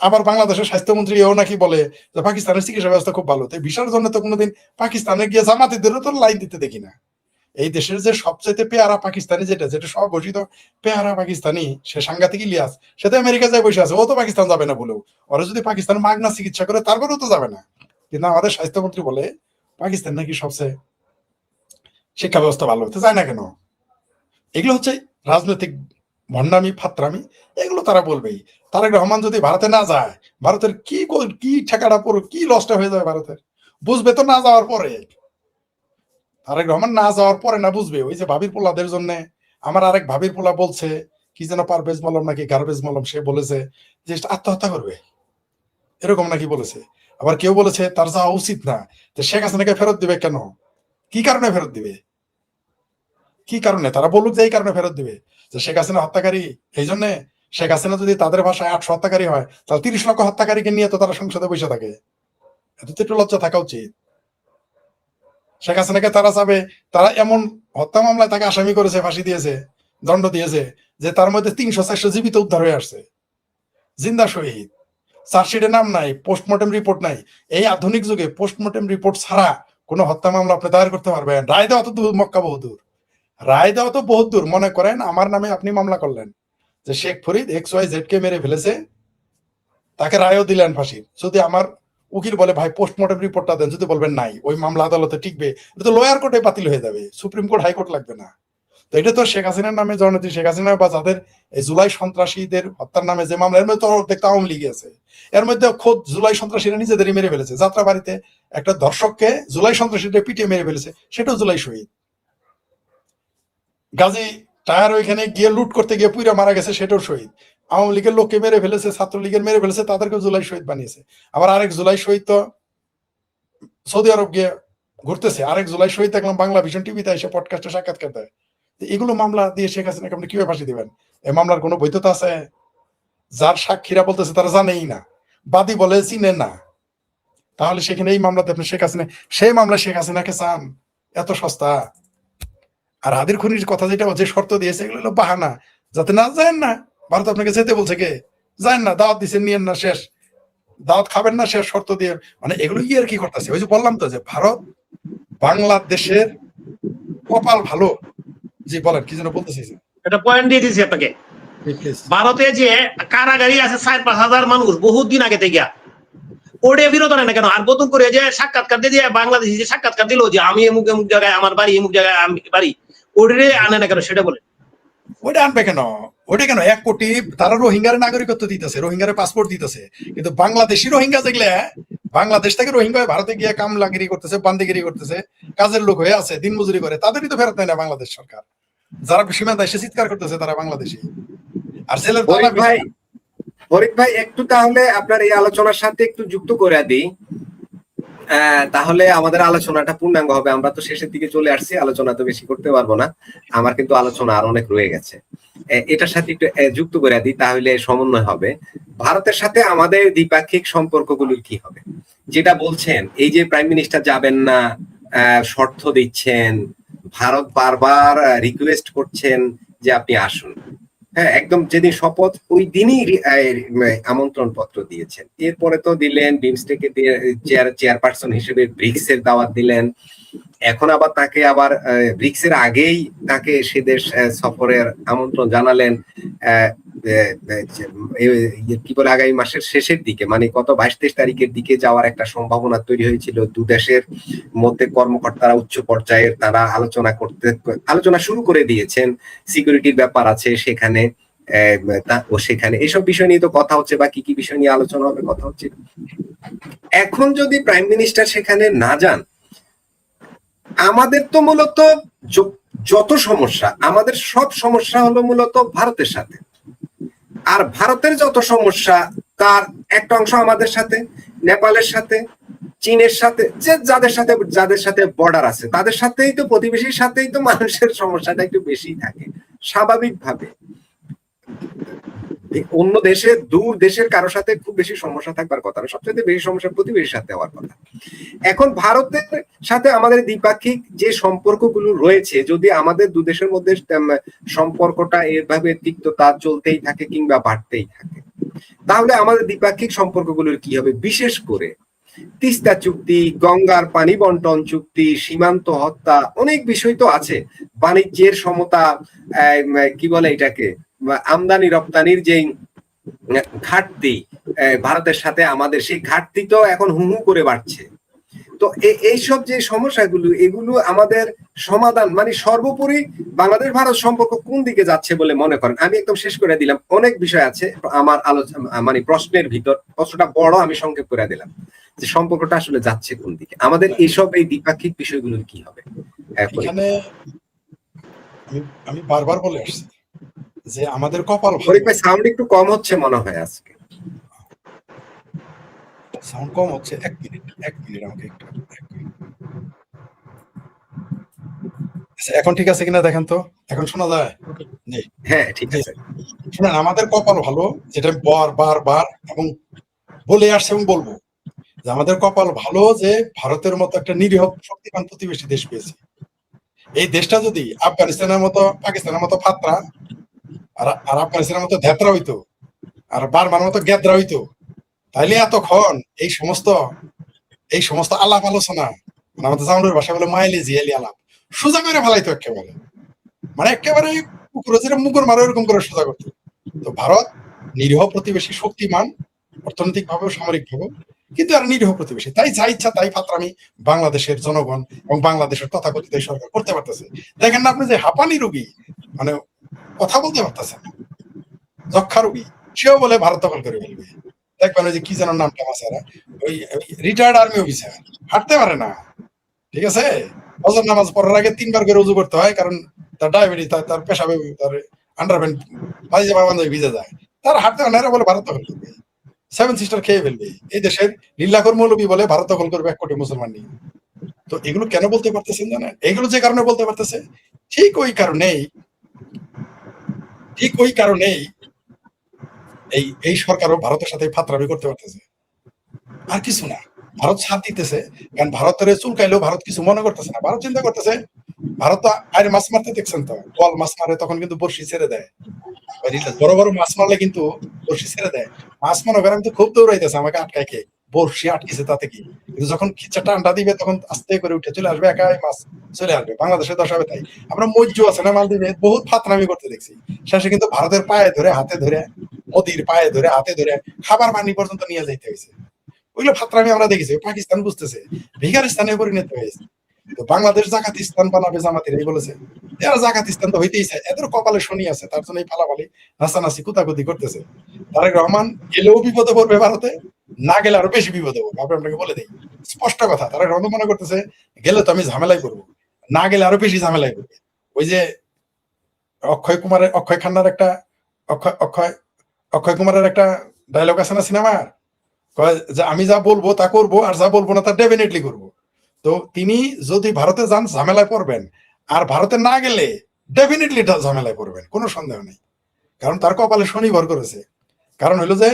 আবার বাংলাদেশের স্বাস্থ্যমন্ত্রী এও নাকি বলে যে পাকিস্তানের চিকিৎসা ব্যবস্থা খুব ভালো, তাই ভিসার জন্য তো কোনোদিন পাকিস্তানে গিয়ে জামাতিদেরও তো লাইন দিতে দেখি না। এই দেশের যে সবচাইতে পেয়ারা পাকিস্তানি, যেটা যেটা স্বঘোষিত পেয়ারা পাকিস্তানি, সে সাংঘাতিক ইলিয়াস, সে তো আমেরিকা যায় বসে আছে, ও তো পাকিস্তান যাবে না বলেও, ওরা যদি পাকিস্তান মাগনা চিকিৎসা করে তারপরেও তো যাবে না। কিন্তু আমাদের স্বাস্থ্যমন্ত্রী বলে পাকিস্তান নাকি সবচেয়ে শিক্ষা ব্যবস্থা ভালো, তো যায় না কেন? এগুলো হচ্ছে রাজনৈতিক ভণ্ডামি ফাত্রামি, এগুলো তারা বলবেই। তারেক রহমান যদি ভারতে না যায়, ভারতের কি ঠেকাটা পড়ো, কি লসটা হয়ে যাবে ভারতের, বুঝবে তো না যাওয়ার পরে। তারেক রহমান না যাওয়ার পরে না বুঝবে। ওই যে ভাবির পোলাদের জন্য আমার আরেক ভাবির পোলা বলছে কি যেন পারভেজ মলম নাকি গার্বেজ মলম, সে বলেছে যে আত্মহত্যা করবে, এরকম নাকি বলেছে। আবার কেউ বলেছে তার যাওয়া উচিত না, তো শেখ হাসিনাকে ফেরত দিবে কেন, কি কারণে ফেরত দিবে, কি কারণে? তারা বলুক যে এই কারণে ফেরত দিবে, যে শেখ হাসিনা হত্যাকারী, এই জন্য। শেখ হাসিনা যদি তাদের ভাষায় 800 হত্যাকারী হয়, তাহলে 30 লক্ষ হত্যাকারীকে নিয়ে তো তারা সংসদে বসে থাকে, এত তো একটু লজ্জা থাকা উচিত। শেখ হাসিনাকে তারা চাবে, তারা এমন হত্যা মামলায় তাকে আসামি করেছে, ফাঁসি দিয়েছে, দণ্ড দিয়েছে, যে তার মধ্যে 300-400 জীবিত উদ্ধার হয়ে আসছে, জিন্দা শহীদ। চার্জশিটে নাম নাই, পোস্টমর্টেম রিপোর্ট নাই। এই আধুনিক যুগে পোস্টমর্টেম রিপোর্ট ছাড়া কোন হত্যা মামলা আপনি দায়ের করতে পারবেন? রায় দেওয়া তো মক্কা বহুদূর, রায় দেওয়া তো বহুত দূর। মনে করেন আমার নামে আপনি মামলা করলেন যে শেখ ফরিদ XYZ কে মেরে ফেলেছে, তাকে রায়ও দিলেন ফাঁসির, যদি আমার উকিল বলে ভাই পোস্টমর্টম রিপোর্টটা দেন, যদি বলবেন নাই, ওই মামলা আদালতে টিকবে, এটা তো লোয়ার কোর্টে বাতিল হয়ে যাবে, সুপ্রিম কোর্ট হাইকোর্ট লাগবে না। তো এটা তো শেখ হাসিনার নামে জননেত্রী শেখ হাসিনা বা যাদের এই জুলাই সন্ত্রাসীদের হত্যার নামে যে মামলা, এর মধ্যে তো দেখতে আওয়ামী লীগ আছে, এর মধ্যে খোদ জুলাই সন্ত্রাসীরা নিজেদেরই মেরে ফেলেছে। যাত্রাবাড়িতে একটা দর্শককে জুলাই সন্ত্রাসীদের পিটিয়ে মেরে ফেলেছে, সেটাও জুলাই শহীদ। গাজী টায়ার ওইখানে গিয়ে লুট করতে গিয়ে পুইরা মারা গেছে, সেটাও শহীদ। আওয়ামী লীগের লোককে মেরে ফেলেছে, ছাত্রলীগের মেরে ফেলেছে, তাদেরকেও জুলাই শহীদ বানিয়েছে। আবার আরেক জুলাই শহীদ তো সৌদি আরব গিয়ে ঘুরতেছে, আরেক জুলাই শহীদ দেখলাম বাংলা ভিশন টিভিতে এসে পডকাস্টে সাক্ষাৎকার দেয়। এগুলো মামলা দিয়ে শেখ হাসিনাকে আপনি কিভাবে ফাঁসি দিবেন? এই মামলার কোনো বৈধতা আছে? যার সাক্ষীরা বলতেছে তারা জানেই না, বাদী বলে চিনে না, তাহলে সেখানে এই মামলাতে আপনি শেখ হাসিনা, সেই মামলা শেখ হাসিনাকে চান? এত সস্তা। আর হাদির খুনির কথা যেটা যে শর্ত দিয়েছে, এগুলো হলো বাহানা, যাতে না যায় না। ভারত আপনাকে যেতে বলছে, কে যায় না, দাওয়াত দিচ্ছেন, নিয়েন না, শেষ, দাওয়াত খাবেন না, শেষ, শর্ত দিয়ে। মানে এগুলো আর কি করতেছে? ওই যে বললাম তো যে ভারত বাংলাদেশের কপাল ভালো। জি বলেন, কি যেন বলতে চাইছেন? একটা পয়েন্ট দিয়ে দিচ্ছি আপনাকে। ভারতে যে কারাগারি আছে 4-5 হাজার মানুষ বহুত দিন আগে থেকে, ওটা বিরত নেয় না কেন? আর নতুন করে যে সাক্ষাৎকার দিয়ে বাংলাদেশি যে সাক্ষাৎকার দিল যে আমি এমুক এমুক জায়গায় আমার বাড়ি, এমুক জায়গায় আমি বাড়ি, ওটা আনে না কেন সেটা বলে? ওইটা আনবে কেন? ওইটা কেন? 1 কোটি তারা রোহিঙ্গার নাগরিকত্ব দিতেছে, রোহিঙ্গার পাসপোর্ট দিতেছে, কিন্তু বাংলাদেশি রোহিঙ্গা যেগুলো বাংলাদেশ থেকে রোহিঙ্গা ভারতে গিয়ে কামলাগিরি করতেছে, বান্দিগিরি করতেছে, কাজের লোক হয়ে আছে, দিন মজুরি করে, তাদেরই তো ফেরত নেয় না বাংলাদেশ সরকার। যারা সীমান্তে এসে চিৎকার করতেছে তারা বাংলাদেশি। আর ছেলের ফরিদ ভাই একটু তাহলে আপনার এই আলোচনার সাথে একটু যুক্ত করে দিই, তাহলে আমাদের আলোচনাটা পূর্ণাঙ্গ হবে। আমরা তো শেষের দিকে চলে আসছি, আলোচনা তো বেশি করতে পারবো না, আমার কিন্তু আলোচনা আর অনেক রয়ে গেছে। এটার সাথে একটু যুক্ত করে দিই, তাহলে সমন্বয় হবে। ভারতের সাথে আমাদের দ্বিপাক্ষিক সম্পর্কগুলোর কি হবে, যেটা বলছেন, এই যে প্রাইম মিনিস্টার যাবেন না, শর্ত দিচ্ছেন, ভারত বারবার রিকোয়েস্ট করছেন যে আপনি আসুন। হ্যাঁ, একদম যেদিন শপথ ওই দিনই আমন্ত্রণ পত্র দিয়েছেন। এরপরে তো দিলেন বিমস্টেকে চেয়ারপারসন হিসেবে ব্রিক্স এর দাওয়াত দিলেন। এখন আবার তাকে আবার ব্রিক্স এর আগেই তাকে সে দেশ সফরের আমন্ত্রণ জানালেন, কি বলে আগামী মাসের শেষের দিকে, মানে কত 22-23 তারিখের দিকে যাওয়ার একটা সম্ভাবনা তৈরি হয়েছিল। দু দেশের মধ্যে কর্মকর্তারা উচ্চ পর্যায়ের তারা আলোচনা শুরু করে দিয়েছেন। সিকিউরিটির ব্যাপার আছে সেখানে, সেখানে এসব বিষয় নিয়ে তো কথা হচ্ছে, বা কি কি বিষয় নিয়ে আলোচনা হবে কথা হচ্ছে। এখন যদি প্রাইম মিনিস্টার সেখানে না যান, আমাদের তো মূলত যত সমস্যা, আমাদের সব সমস্যা হলো মূলত ভারতের সাথে। আর ভারতের যত সমস্যা তার একটা অংশ আমাদের সাথে, নেপালের সাথে, চীনের সাথে, যাদের সাথে বর্ডার আছে তাদের সাথেই তো, প্রতিবেশীর সাথেই তো মানুষের সমস্যাটা একটু বেশি থাকে স্বাভাবিকভাবে। অন্য দেশে, দূর দেশের কারোর সাথে খুব বেশি সমস্যা থাকবার কথা না, সবচেয়ে বেশি সমস্যা প্রতিবেশীর সাথে হওয়ার কথা। এখন ভারতের সাথে আমাদের দ্বিপাক্ষিক যে সম্পর্কগুলো রয়েছে, যদি আমাদের দু দেশের মধ্যে সম্পর্কটা এভাবে তিক্ততা চলতেই থাকে কিংবা বাড়তেই থাকে, তাহলে আমাদের দ্বিপাক্ষিক সম্পর্কগুলোর কি হবে? বিশেষ করে তিস্তা চুক্তি, গঙ্গার পানি বন্টন চুক্তি, সীমান্ত হত্যা, অনেক বিষয় তো আছে। বাণিজ্যের সমতা, কি বলে এটাকে, আমদানি রপ্তানির যে ঘাটতি, ভারতের সাথে আমাদের সেই ঘাটতি তো এখন হু হু করে বাড়ছে। তো এইসব যে সমস্যাগুলো, এগুলো আমাদের সমাধান, মানে সর্বোপরি বাংলাদেশ ভারত সম্পর্ক কোন দিকে যাচ্ছে বলে মনে করেন? আমি একদম শেষ করে দিলাম, অনেক বিষয় আছে আমার আলোচনা, মানে প্রশ্নের ভিতর, প্রশ্নটা বড়, আমি সংক্ষেপ করে দিলাম যে সম্পর্কটা আসলে যাচ্ছে কোন দিকে, আমাদের এইসব এই দ্বিপাক্ষিক বিষয়গুলোর কি হবে? এখানে আমি বারবার বলে আসছি যে আমাদের কপাল ভালো। শরীফ ভাই, সাউন্ড একটু কম হচ্ছে মনে হয় আজকে। সাউন্ড কম হচ্ছে, এক মিনিট আমাকে একটু, আচ্ছা, এখন ঠিক আছে কিনা দেখেন তো, এখন শোনা যায়? জি, হ্যাঁ, ঠিক জি। আছে। শুনেন, আমাদের কপাল ভালো, যেটা বারবার এবং বলে আসছে এবং বলবো, যে আমাদের কপাল ভালো যে ভারতের মতো একটা নিরীহ শক্তিমান প্রতিবেশী দেশ পেয়েছি। এই দেশটা যদি আফগানিস্তানের মতো, পাকিস্তানের মতো ফাত্রা, আর আফগানিস্তানের মতো ধ্যাত্রা হইতো, আর বার্মার মতো গ্যাদ্রা হইতো, তাইলে এতক্ষণ এই সমস্ত আলাপ আলোচনা, মানে আমাদের জামানুর ভাষা বলে মাইলেজি এলি আলাপ, সোজা করে ফেলাইতো একেবারে, মানে একেবারে কুকুর যেটা মুকুর মারো এরকম করে সোজা করতো। তো ভারত নিরীহ প্রতিবেশী, শক্তিমান অর্থনৈতিক ভাবে, সামরিক ভাবে, কিন্তু আর নিরীহ প্রতিবেশী, তাই যা ইচ্ছা তাই ফাত্রামি বাংলাদেশের জনগণ এবং বাংলাদেশের তথাকথিত সরকার করতে পারতেছে। দেখেন না আপনি যে হাঁপানি রোগী, মানে কথা বলতে পারতেছে না, যক্ষা রোগী, সেও বলে ভারত দখল করে ফেলবে। দেখবেন ওই যে কি যেন নামটা মাসারা, ওই রিটায়ার্ড আর্মি অফিসার, হাঁটতে পারে না, ঠিক আছে, ফজর নামাজ পড়ার আগে 3 বার করে উজু করতে হয়, কারণ তার ডায়াবেটিস, তার পেশাবে, তার আন্ডারপ্যান্ট পায়জামা বান্ধবী ভিজে যায়, তার হাঁটতে পারে না, বলে ভারত দখল করবে, 7 সিস্টার খেয়ে ফেলবে। এই দেশের লীলাখোর মৌলবী বলে ভারত দখল করবে 1 কোটি মুসলমান নিয়ে। তো এগুলো কেন বলতে পারতেছেন জানেন? এগুলো যে কারণে বলতে পারতেছে, ঠিক ওই কারণেই এই সরকারও ভারতের সাথে ফাত্রামি করতে পারতেছে, আর কিছু না। ভারত সাথ দিতেছে, কারণ ভারতের চুলকাইলেও ভারত কিছু মনে করতেছে না। ভারত চিন্তা করতেছে, ভারত তো আরে মাছ মারতে দেখছেন তো, বল মাছ মারে তখন কিন্তু বড়শি ছেড়ে দেয়, বড় বড় মাছ মারলে কিন্তু বড়শি ছেড়ে দেয়। মাছ মনে করেন তো খুব দৌড়াইতেছে আমাকে আটকায়, কে বড়শি আটকেছে তাতে কি, কিন্তু যখন খিচা টানটা দিবে তখন আস্তে করে উঠে চলে আসবে, একাই মাছ চলে আসবে। বাংলাদেশের দশা হবে তাই। আমরা মজ্জু আছে না মালদ্বীপে, বহুত ফাতরামি করতে দেখছি, শেষে কিন্তু ভারতের পায়ে ধরে, হাতে ধরে, মোদির পায়ে ধরে, হাতে ধরে খাবার পানি পর্যন্ত নিয়ে যাইতে হয়েছে। ওইগুলো ফাতরামি আমরা দেখেছি। পাকিস্তান বুঝতেছে ভিখারিস্তানে পরিণত হয়েছে। তো বাংলাদেশ জাকাতিস্তান বানাবে জামাতির, এই বলেছে, এরা জাকাতিস্তান তো হইতেই চায়, এদের কপালে শনি আছে, তার জন্য এই ফালাফালি নাচানাচি কুতাকুতি করতেছে। তারেক রহমান গেলেও বিপদে পড়বে ভারতে, না গেলে আরো বেশি বিপদে পড়বে। আপনাকে বলে দিই স্পষ্ট কথা, তারেক রহমান মনে করতেছে গেলে তো আমি ঝামেলাই করবো, না গেলে আরো বেশি ঝামেলাই করবে। ওই যে অক্ষয় খান্নার একটা, অক্ষয় কুমারের একটা ডায়লগ আছে না সিনেমার, যে আমি যা বলবো তা করবো, আর যা বলবো না তা ডেফিনেটলি করবো। তো তিনি যদি ভারতে যান ঝামেলায় পড়বেন, আর ভারতে না গেলে ডেফিনেটলি ঝামেলায় পড়বেন, কোনো সন্দেহ নেই। কারণ তার কপালে শনি ভর করেছে। কারণ হইলো যে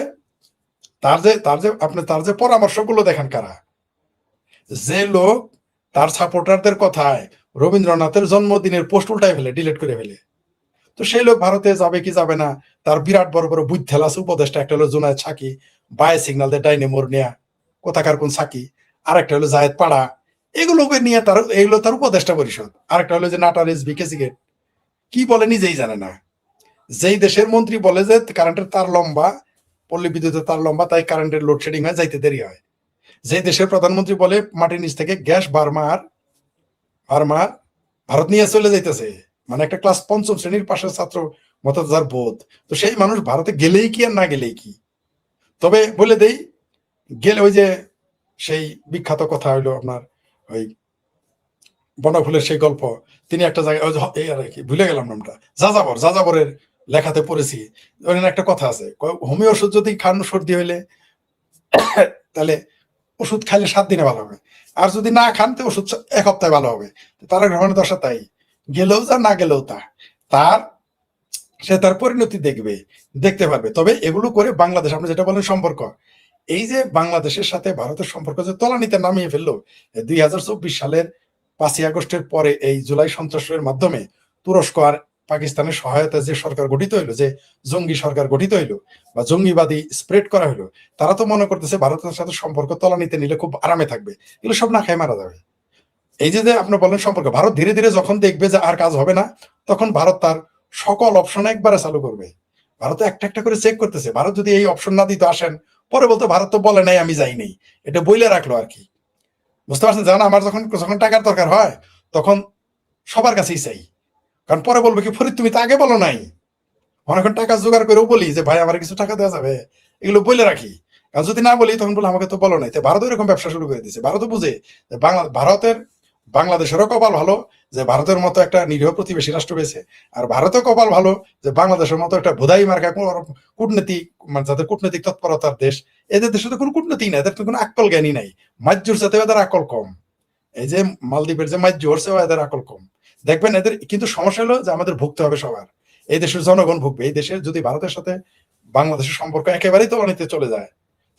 তার যে পরামর্শগুলো দেখেন কারা, যে লোক তার সাপোর্টারদের কথায় রবীন্দ্রনাথের জন্মদিনের পোস্ট উল্টায় ফেলে, ডিলিট করে ফেলে, তো সেই লোক ভারতে যাবে কি যাবে না, তার বিরাট বড় বড় বুদ্ধেল আছে উপদেষ্টা, একটা হলো জুনায়েদ সাকি, বায়ে সিগন্যাল দিয়ে ডাইনে মোড় নেয়া, কোথাকার কোন সাকি, আর একটা হলো জায়েদ পাড়া, এগুলোকে নিয়ে এগুলো তার উপদেষ্টা পরিষদ। আরেকটা হলো যে নাটার এসবি কেসিগেট, কি বলে নিজেই জানে না। যেই দেশের মন্ত্রী বলে যে কারেন্টের তার লম্বা, পল্লী বিদ্যুতের তার লম্বা, তাই কারেন্টের লোডশেডিং হয়, যাইতে দেরি হয়। যে দেশের প্রধানমন্ত্রী বলে মাটির নিচ থেকে গ্যাস বার্মার ভারত নিয়ে চলে যাইতেছে, মানে একটা ক্লাস 5ম শ্রেণীর পাশের ছাত্র মতো যার বোধ, তো সেই মানুষ ভারতে গেলেই কি আর না গেলেই কি। তবে বলে দেই, গেলে ওই যে সেই বিখ্যাত কথা হইলো আপনার ওই বনফুলের সেই গল্প, তিনি একটা জায়গায় ভুলে গেলাম নামটা, যাযাবরের লেখাতে পড়েছি, ওখানে একটা কথা আছে, হোমিও ওষুধ যদি খান সর্দি হইলে তাহলে ওষুধ খাইলে 7 দিনে ভালো হবে, আর যদি না খান তো ওষুধ 1 সপ্তাহে ভালো হবে। তারা গ্রহণের দশা তাই, গেলেও যা না গেলেও তা। তার সে তার পরিণতি দেখতে পারবে। তবে এগুলো করে বাংলাদেশ, আপনি যেটা বলেন সম্পর্ক, এই যে বাংলাদেশের সাথে ভারতের সম্পর্ক যে তলানিতে নামিয়ে ফেললো 2024 সালের 5ই আগস্টের পরে, এই জুলাই সন্ত্রাসের মাধ্যমে তুরস্ক আর পাকিস্তানের সহায়তায় যে সরকার গঠিত হইলো, যে জঙ্গি সরকার গঠিত হইলো বা জঙ্গিবাদী স্প্রেড করা হইলো, তারা তো মনে করতেছে ভারতের সাথে সম্পর্ক তলানিতে নিলে খুব আরামে থাকবে, এগুলো সব না খায় মারা যাবে। এই যে আপনি বলেন সম্পর্ক, ভারত ধীরে ধীরে যখন দেখবে যে আর কাজ হবে না, তখন ভারত তার সকল অপশন একবারে চালু করবে। ভারত একটা একটা করে চেক করতেছে। ভারত যদি এই অপশন না দিত আসেন, পরে বলতো ভারত তো বলে নাই, আমি যাই নাই, এটা বইলে রাখলো আর কি। বুঝতে পারছেন? জানা আমার যখন যখন টাকার দরকার হয় তখন সবার কাছেই চাই, কারণ পরে বলবে কি ফরিদ তুমি তো আগে বলো নাই। অনেকক্ষণ টাকা জোগাড় করেও বলি যে ভাই আমার কিছু টাকা দেওয়া যাবে, এগুলো বলে রাখি। আর যদি না বলি তখন বলে আমাকে তো বলো নাই। তো ভারত এরকম ব্যবসা শুরু করে দিয়েছে। ভারতও বুঝে যে বাংলাদেশেরও কপাল ভালো যে ভারতের মতো একটা নিরীহ প্রতিবেশী রাষ্ট্র পেয়েছে, আর ভারতের কপাল ভালো যে বাংলাদেশের মতো একটা ভোদাই মার্কা কূটনীতিক, মানে যাদের কূটনৈতিক তৎপরতার দেশ। এদের দেশে তো কোনো কূটনীতি নাই, এদের তো কোনো আকল জ্ঞানী নাই। মাজ্জুর সাথে এদের আকল কম। এই যে মালদ্বীপের যে মাজ্জুর, সেও এদের আকল কম। দেখবেন এদের কিন্তু সমস্যা হলো যে আমাদের ভুগতে হবে সবার। এই দেশের জনগণ ভুগবে। এই দেশের যদি ভারতের সাথে বাংলাদেশের সম্পর্ক একেবারেই তলানিতে চলে যায়,